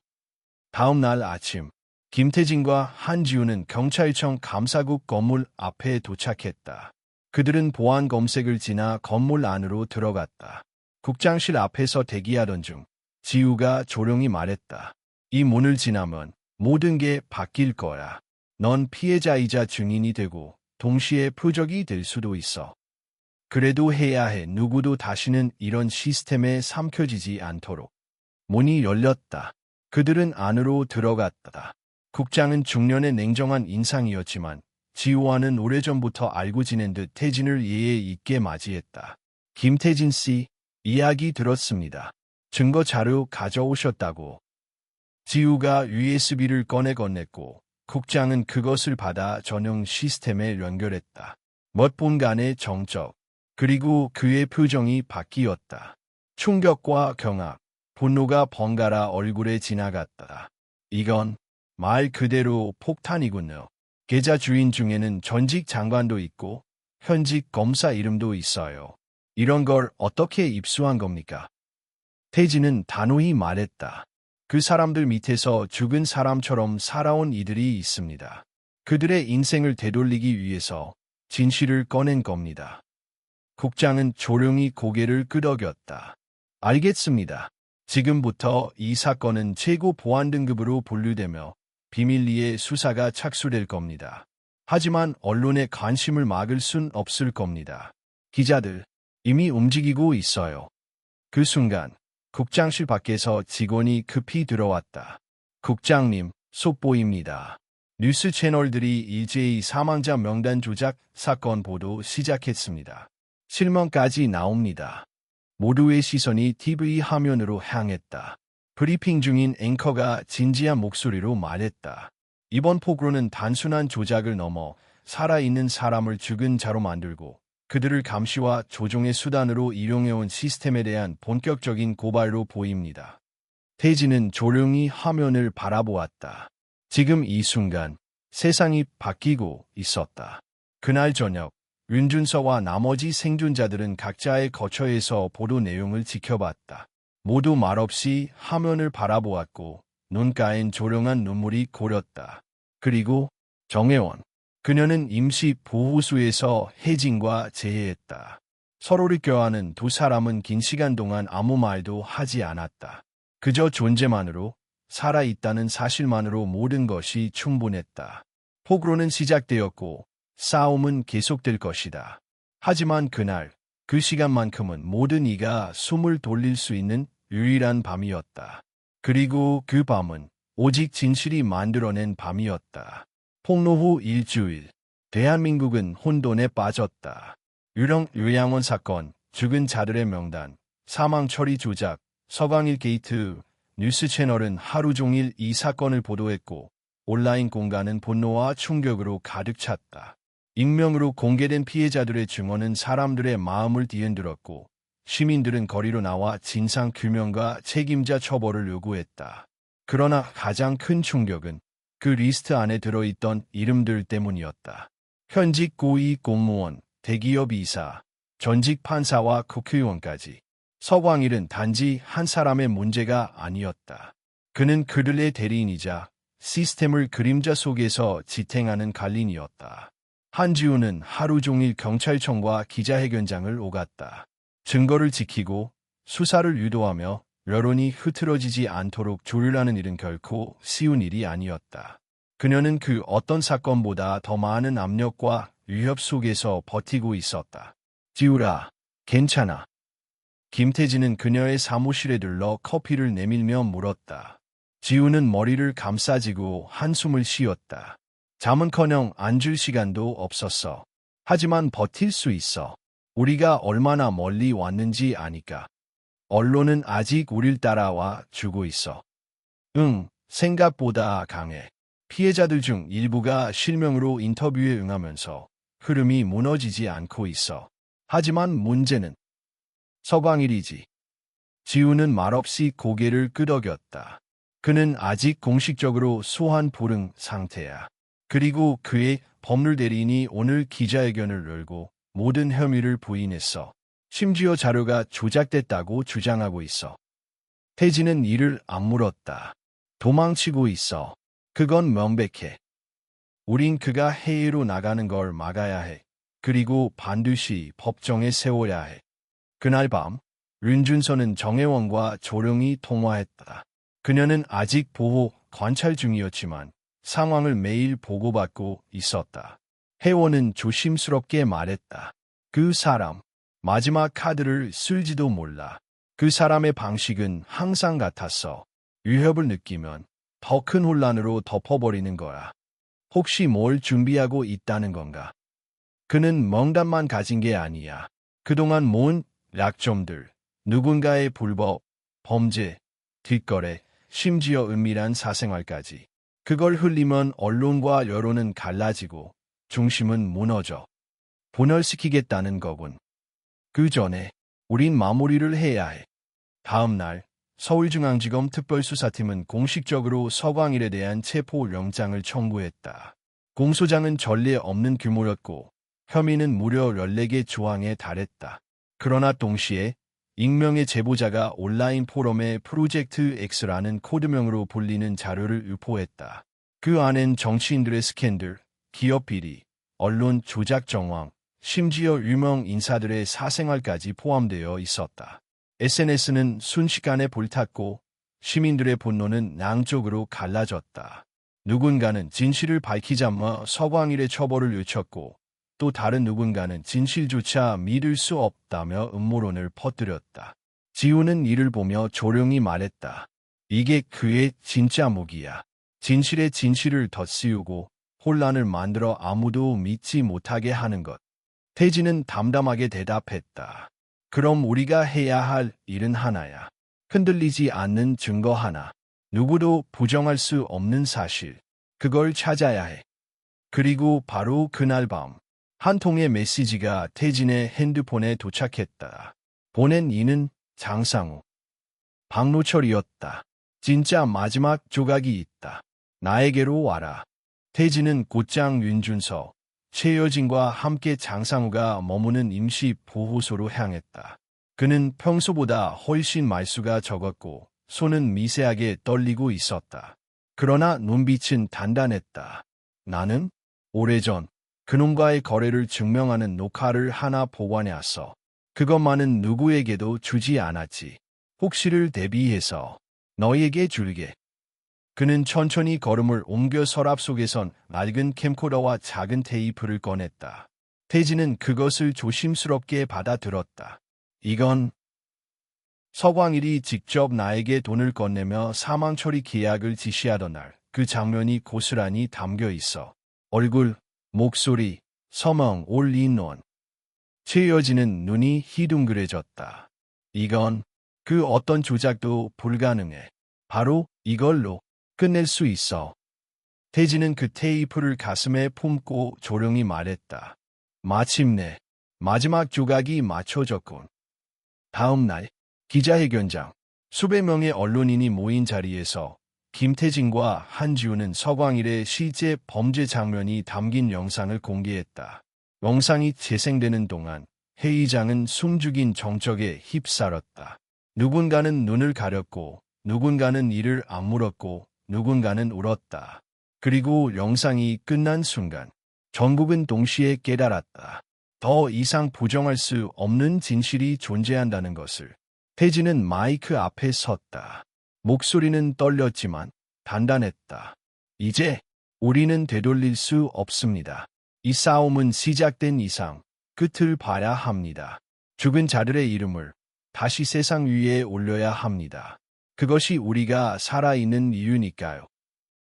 S1: 다음 날 아침, 김태진과 한지우는 경찰청 감사국 건물 앞에 도착했다. 그들은 보안 검색을 지나 건물 안으로 들어갔다. 국장실 앞에서 대기하던 중 지우가 조용히 말했다. 이 문을 지나면 모든 게 바뀔 거야. 넌 피해자이자 증인이 되고 동시에 표적이 될 수도 있어. 그래도 해야 해. 누구도 다시는 이런 시스템에 삼켜지지 않도록. 문이 열렸다. 그들은 안으로 들어갔다. 국장은 중년의 냉정한 인상이었지만 지우와는 오래전부터 알고 지낸 듯 태진을 예의 있게 맞이했다. 김태진 씨, 이야기 들었습니다. 증거 자료 가져오셨다고. 지우가 USB를 꺼내 건넸고 국장은 그것을 받아 전용 시스템에 연결했다. 몇 분간의 정적, 그리고 그의 표정이 바뀌었다. 충격과 경악, 분노가 번갈아 얼굴에 지나갔다. 이건 말 그대로 폭탄이군요. 계좌 주인 중에는 전직 장관도 있고 현직 검사 이름도 있어요. 이런 걸 어떻게 입수한 겁니까? 태진은 단호히 말했다. 그 사람들 밑에서 죽은 사람처럼 살아온 이들이 있습니다. 그들의 인생을 되돌리기 위해서 진실을 꺼낸 겁니다. 국장은 조용히 고개를 끄덕였다. 알겠습니다. 지금부터 이 사건은 최고 보안 등급으로 분류되며 비밀리에 수사가 착수될 겁니다. 하지만 언론의 관심을 막을 순 없을 겁니다. 기자들, 이미 움직이고 있어요. 그 순간 국장실 밖에서 직원이 급히 들어왔다. 국장님, 속보입니다. 뉴스 채널들이 일제히 사망자 명단 조작 사건 보도 시작했습니다. 실명까지 나옵니다. 모두의 시선이 TV 화면으로 향했다. 브리핑 중인 앵커가 진지한 목소리로 말했다. 이번 폭로는 단순한 조작을 넘어 살아있는 사람을 죽은 자로 만들고 그들을 감시와 조종의 수단으로 이용해온 시스템에 대한 본격적인 고발로 보입니다. 태진은 조용히 화면을 바라보았다. 지금 이 순간 세상이 바뀌고 있었다. 그날 저녁 윤준서와 나머지 생존자들은 각자의 거처에서 보도 내용을 지켜봤다. 모두 말없이 화면을 바라보았고 눈가엔 조용한 눈물이 고렸다. 그리고 정혜원. 그녀는 임시 보호소에서 혜진과 재회했다. 서로를 껴안은 두 사람은 긴 시간 동안 아무 말도 하지 않았다. 그저 존재만으로 살아있다는 사실만으로 모든 것이 충분했다. 폭로는 시작되었고 싸움은 계속될 것이다. 하지만 그날, 그 시간만큼은 모든 이가 숨을 돌릴 수 있는 유일한 밤이었다. 그리고 그 밤은 오직 진실이 만들어낸 밤이었다. 폭로 후 일주일, 대한민국은 혼돈에 빠졌다. 유령 요양원 사건, 죽은 자들의 명단, 사망 처리 조작, 서광일 게이트, 뉴스 채널은 하루 종일 이 사건을 보도했고 온라인 공간은 분노와 충격으로 가득 찼다. 익명으로 공개된 피해자들의 증언은 사람들의 마음을 뒤흔들었고 시민들은 거리로 나와 진상 규명과 책임자 처벌을 요구했다. 그러나 가장 큰 충격은 그 리스트 안에 들어있던 이름들 때문이었다. 현직 고위 공무원, 대기업 이사, 전직 판사와 국회의원까지. 서광일은 단지 한 사람의 문제가 아니었다. 그는 그들의 대리인이자 시스템을 그림자 속에서 지탱하는 관리인이었다. 한지우는 하루 종일 경찰청과 기자회견장을 오갔다. 증거를 지키고 수사를 유도하며 여론이 흐트러지지 않도록 조율하는 일은 결코 쉬운 일이 아니었다. 그녀는 그 어떤 사건보다 더 많은 압력과 위협 속에서 버티고 있었다. 지우라, 괜찮아. 김태진은 그녀의 사무실에 들러 커피를 내밀며 물었다. 지우는 머리를 감싸지고 한숨을 쉬었다. 잠은커녕 앉을 시간도 없었어. 하지만 버틸 수 있어. 우리가 얼마나 멀리 왔는지 아니까. 언론은 아직 우릴 따라와 주고 있어. 응, 생각보다 강해. 피해자들 중 일부가 실명으로 인터뷰에 응하면서 흐름이 무너지지 않고 있어. 하지만 문제는 서광일이지. 지우는 말없이 고개를 끄덕였다. 그는 아직 공식적으로 소환 불응 상태야. 그리고 그의 법률 대리인이 오늘 기자회견을 열고 모든 혐의를 부인했어. 심지어 자료가 조작됐다고 주장하고 있어. 태진은 이를 안 물었다. 도망치고 있어. 그건 명백해. 우린 그가 해외로 나가는 걸 막아야 해. 그리고 반드시 법정에 세워야 해. 그날 밤, 윤준서는 정혜원과 조용히 통화했다. 그녀는 아직 보호 관찰 중이었지만 상황을 매일 보고받고 있었다. 혜원은 조심스럽게 말했다. 그 사람, 마지막 카드를 쓸지도 몰라. 그 사람의 방식은 항상 같았어. 위협을 느끼면 더 큰 혼란으로 덮어버리는 거야. 혹시 뭘 준비하고 있다는 건가? 그는 멍단만 가진 게 아니야. 그동안 모은 약점들, 누군가의 불법, 범죄, 뒷거래, 심지어 은밀한 사생활까지. 그걸 흘리면 언론과 여론은 갈라지고 중심은 무너져. 분열시키겠다는 거군. 그 전에 우린 마무리를 해야 해. 다음 날 서울중앙지검 특별수사팀은 공식적으로 서광일에 대한 체포영장을 청구했다. 공소장은 전례 없는 규모였고 혐의는 무려 14개 조항에 달했다. 그러나 동시에 익명의 제보자가 온라인 포럼에 프로젝트 X라는 코드명으로 불리는 자료를 유포했다. 그 안엔 정치인들의 스캔들, 기업 비리, 언론 조작 정황, 심지어 유명 인사들의 사생활까지 포함되어 있었다. SNS는 순식간에 불탔고 시민들의 분노는 양쪽으로 갈라졌다. 누군가는 진실을 밝히자마 서광일의 처벌을 외쳤고 또 다른 누군가는 진실조차 믿을 수 없다며 음모론을 퍼뜨렸다. 지우는 이를 보며 조용히 말했다. 이게 그의 진짜 무기야. 진실의 진실을 덧씌우고 혼란을 만들어 아무도 믿지 못하게 하는 것. 태진은 담담하게 대답했다. 그럼 우리가 해야 할 일은 하나야. 흔들리지 않는 증거 하나. 누구도 부정할 수 없는 사실. 그걸 찾아야 해. 그리고 바로 그날 밤. 한 통의 메시지가 태진의 핸드폰에 도착했다. 보낸 이는 장상우. 박노철이었다. 진짜 마지막 조각이 있다. 나에게로 와라. 태진은 곧장 윤준서, 최여진과 함께 장상우가 머무는 임시 보호소로 향했다. 그는 평소보다 훨씬 말수가 적었고 손은 미세하게 떨리고 있었다. 그러나 눈빛은 단단했다. 나는 오래전 그놈과의 거래를 증명하는 녹화를 하나 보관해왔어. 그것만은 누구에게도 주지 않았지. 혹시를 대비해서 너에게 줄게. 그는 천천히 걸음을 옮겨 서랍 속에선 낡은 캠코더와 작은 테이프를 꺼냈다. 태진은 그것을 조심스럽게 받아들었다. 이건 서광일이 직접 나에게 돈을 건네며 사망처리 계약을 지시하던 날 그 장면이 고스란히 담겨 있어. 얼굴, 목소리, 서명, 올인원. 최여진은 눈이 희둥그레졌다. 이건 그 어떤 조작도 불가능해. 바로 이걸로 끝낼 수 있어. 태진은 그 테이프를 가슴에 품고 조용히 말했다. 마침내 마지막 조각이 맞춰졌군. 다음 날 기자회견장. 수백 명의 언론인이 모인 자리에서 김태진과 한지우는 서광일의 실제 범죄 장면이 담긴 영상을 공개했다. 영상이 재생되는 동안 회의장은 숨죽인 정적에 휩싸였다. 누군가는 눈을 가렸고 누군가는 이를 악물었고 누군가는 울었다. 그리고 영상이 끝난 순간 전국은 동시에 깨달았다. 더 이상 부정할 수 없는 진실이 존재한다는 것을. 태진은 마이크 앞에 섰다. 목소리는 떨렸지만 단단했다. 이제 우리는 되돌릴 수 없습니다. 이 싸움은 시작된 이상 끝을 봐야 합니다. 죽은 자들의 이름을 다시 세상 위에 올려야 합니다. 그것이 우리가 살아있는 이유니까요.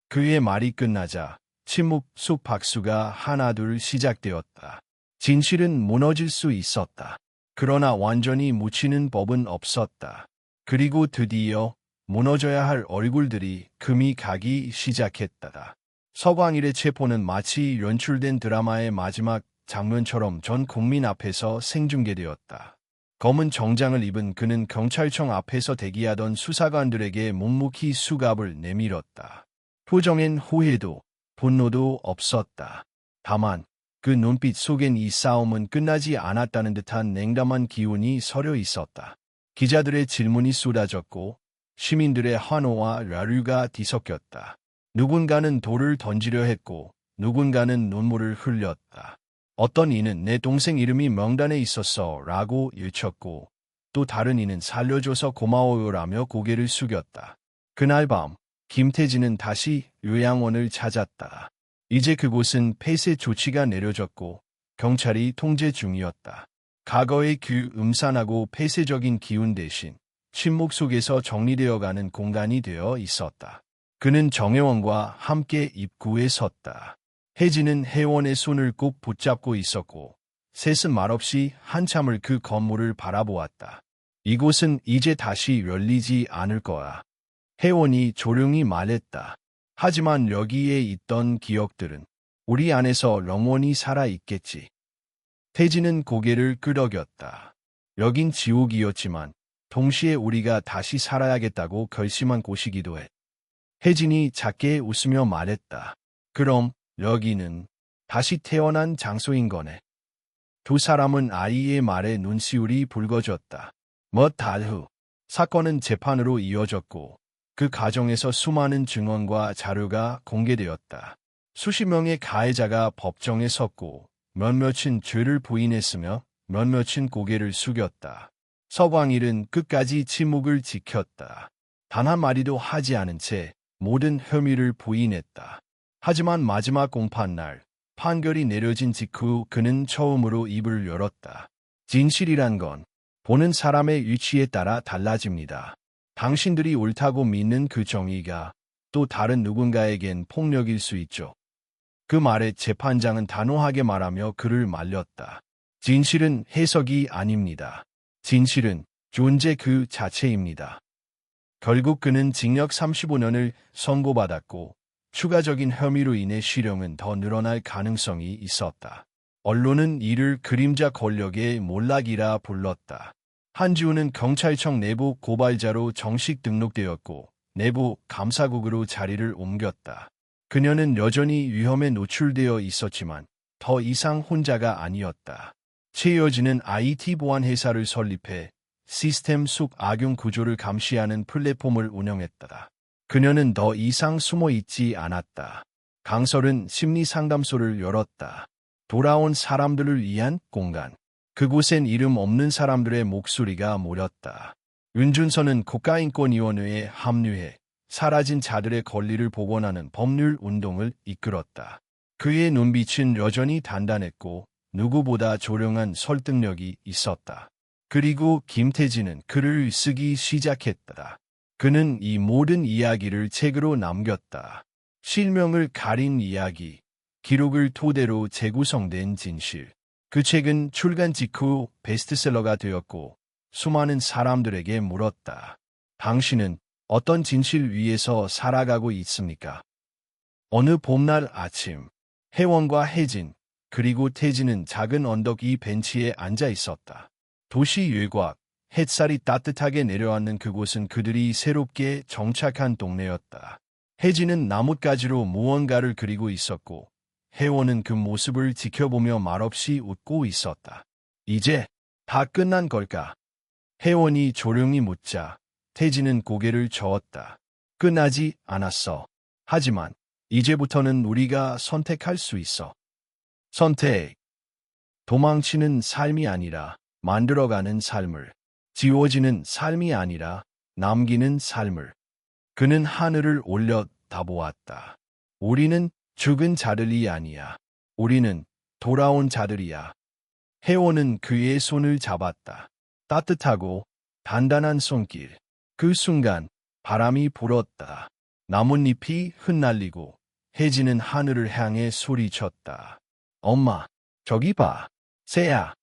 S1: 그의 말이 끝나자 침묵 속 박수가 하나둘 시작되었다. 진실은 무너질 수 있었다. 그러나 완전히 묻히는 법은 없었다. 그리고 드디어 무너져야 할 얼굴들이 금이 가기 시작했다. 서광일의 체포는 마치 연출된 드라마의 마지막 장면처럼 전 국민 앞에서 생중계되었다. 검은 정장을 입은 그는 경찰청 앞에서 대기하던 수사관들에게 묵묵히 수갑을 내밀었다. 표정엔 후회도 분노도 없었다. 다만 그 눈빛 속엔 이 싸움은 끝나지 않았다는 듯한 냉담한 기운이 서려 있었다. 기자들의 질문이 쏟아졌고 시민들의 환호와 라류가 뒤섞였다. 누군가는 돌을 던지려 했고 누군가는 눈물을 흘렸다. 어떤 이는 내 동생 이름이 명단에 있었어 라고 외쳤고 또 다른 이는 살려줘서 고마워요라며 고개를 숙였다. 그날 밤 김태진은 다시 요양원을 찾았다. 이제 그곳은 폐쇄 조치가 내려졌고 경찰이 통제 중이었다. 과거의 그 음산하고 폐쇄적인 기운 대신 침묵 속에서 정리되어가는 공간이 되어 있었다. 그는 정혜원과 함께 입구에 섰다. 혜진은 혜원의 손을 꼭 붙잡고 있었고 셋은 말없이 한참을 그 건물을 바라보았다. 이곳은 이제 다시 열리지 않을 거야. 혜원이 조용히 말했다. 하지만 여기에 있던 기억들은 우리 안에서 영원히 살아있겠지. 태진은 고개를 끄덕였다. 여긴 지옥이었지만 동시에 우리가 다시 살아야겠다고 결심한 곳이기도 해. 혜진이 작게 웃으며 말했다. 그럼 여기는 다시 태어난 장소인 거네. 두 사람은 아이의 말에 눈시울이 붉어졌다. 몇 달 후 사건은 재판으로 이어졌고 그 과정에서 수많은 증언과 자료가 공개되었다. 수십 명의 가해자가 법정에 섰고 몇몇은 죄를 부인했으며 몇몇은 고개를 숙였다. 서광일은 끝까지 침묵을 지켰다. 단 한마디도 하지 않은 채 모든 혐의를 부인했다. 하지만 마지막 공판날 판결이 내려진 직후 그는 처음으로 입을 열었다. 진실이란 건 보는 사람의 위치에 따라 달라집니다. 당신들이 옳다고 믿는 그 정의가 또 다른 누군가에겐 폭력일 수 있죠. 그 말에 재판장은 단호하게 말하며 그를 말렸다. 진실은 해석이 아닙니다. 진실은 존재 그 자체입니다. 결국 그는 징역 35년을 선고받았고 추가적인 혐의로 인해 실형은 더 늘어날 가능성이 있었다. 언론은 이를 그림자 권력의 몰락이라 불렀다. 한지우는 경찰청 내부 고발자로 정식 등록되었고 내부 감사국으로 자리를 옮겼다. 그녀는 여전히 위험에 노출되어 있었지만 더 이상 혼자가 아니었다. 최여진은 IT 보안 회사를 설립해 시스템 속 악용 구조를 감시하는 플랫폼을 운영했다. 그녀는 더 이상 숨어 있지 않았다. 강설은 심리 상담소를 열었다. 돌아온 사람들을 위한 공간. 그곳엔 이름 없는 사람들의 목소리가 모였다. 윤준서는 국가인권위원회에 합류해 사라진 자들의 권리를 복원하는 법률 운동을 이끌었다. 그의 눈빛은 여전히 단단했고 누구보다 조용한 설득력이 있었다. 그리고 김태진은 글을 쓰기 시작했다. 그는 이 모든 이야기를 책으로 남겼다. 실명을 가린 이야기, 기록을 토대로 재구성된 진실. 그 책은 출간 직후 베스트셀러가 되었고 수많은 사람들에게 물었다. 당신은 어떤 진실 위에서 살아가고 있습니까? 어느 봄날 아침, 혜원과 혜진, 그리고 태진은 작은 언덕 위 벤치에 앉아 있었다. 도시 외곽, 햇살이 따뜻하게 내려앉는 그곳은 그들이 새롭게 정착한 동네였다. 혜진은 나뭇가지로 무언가를 그리고 있었고 혜원은 그 모습을 지켜보며 말없이 웃고 있었다. 이제 다 끝난 걸까? 혜원이 조용히 묻자 태진은 고개를 저었다. 끝나지 않았어. 하지만 이제부터는 우리가 선택할 수 있어. 선택. 도망치는 삶이 아니라 만들어가는 삶을. 지워지는 삶이 아니라 남기는 삶을. 그는 하늘을 올려다보았다. 우리는 죽은 자들이 아니야. 우리는 돌아온 자들이야. 혜원은 그의 손을 잡았다. 따뜻하고 단단한 손길. 그 순간 바람이 불었다. 나뭇잎이 흩날리고 혜진은 하늘을 향해 소리쳤다. 엄마, 저기 봐. 새야.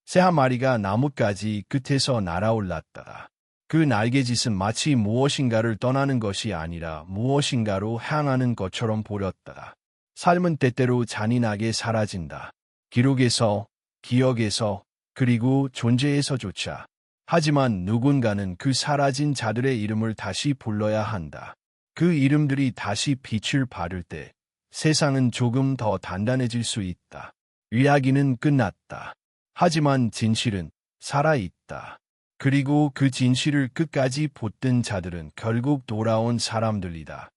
S1: 새 한 마리가 나뭇가지 끝에서 날아올랐다. 그 날개짓은 마치 무엇인가를 떠나는 것이 아니라 무엇인가로 향하는 것처럼 보였다. 삶은 때때로 잔인하게 사라진다. 기록에서, 기억에서, 그리고 존재에서조차. 하지만 누군가는 그 사라진 자들의 이름을 다시 불러야 한다. 그 이름들이 다시 빛을 발할 때 세상은 조금 더 단단해질 수 있다. 이야기는 끝났다. 하지만 진실은 살아있다. 그리고 그 진실을 끝까지 붙든 자들은 결국 돌아온 사람들이다.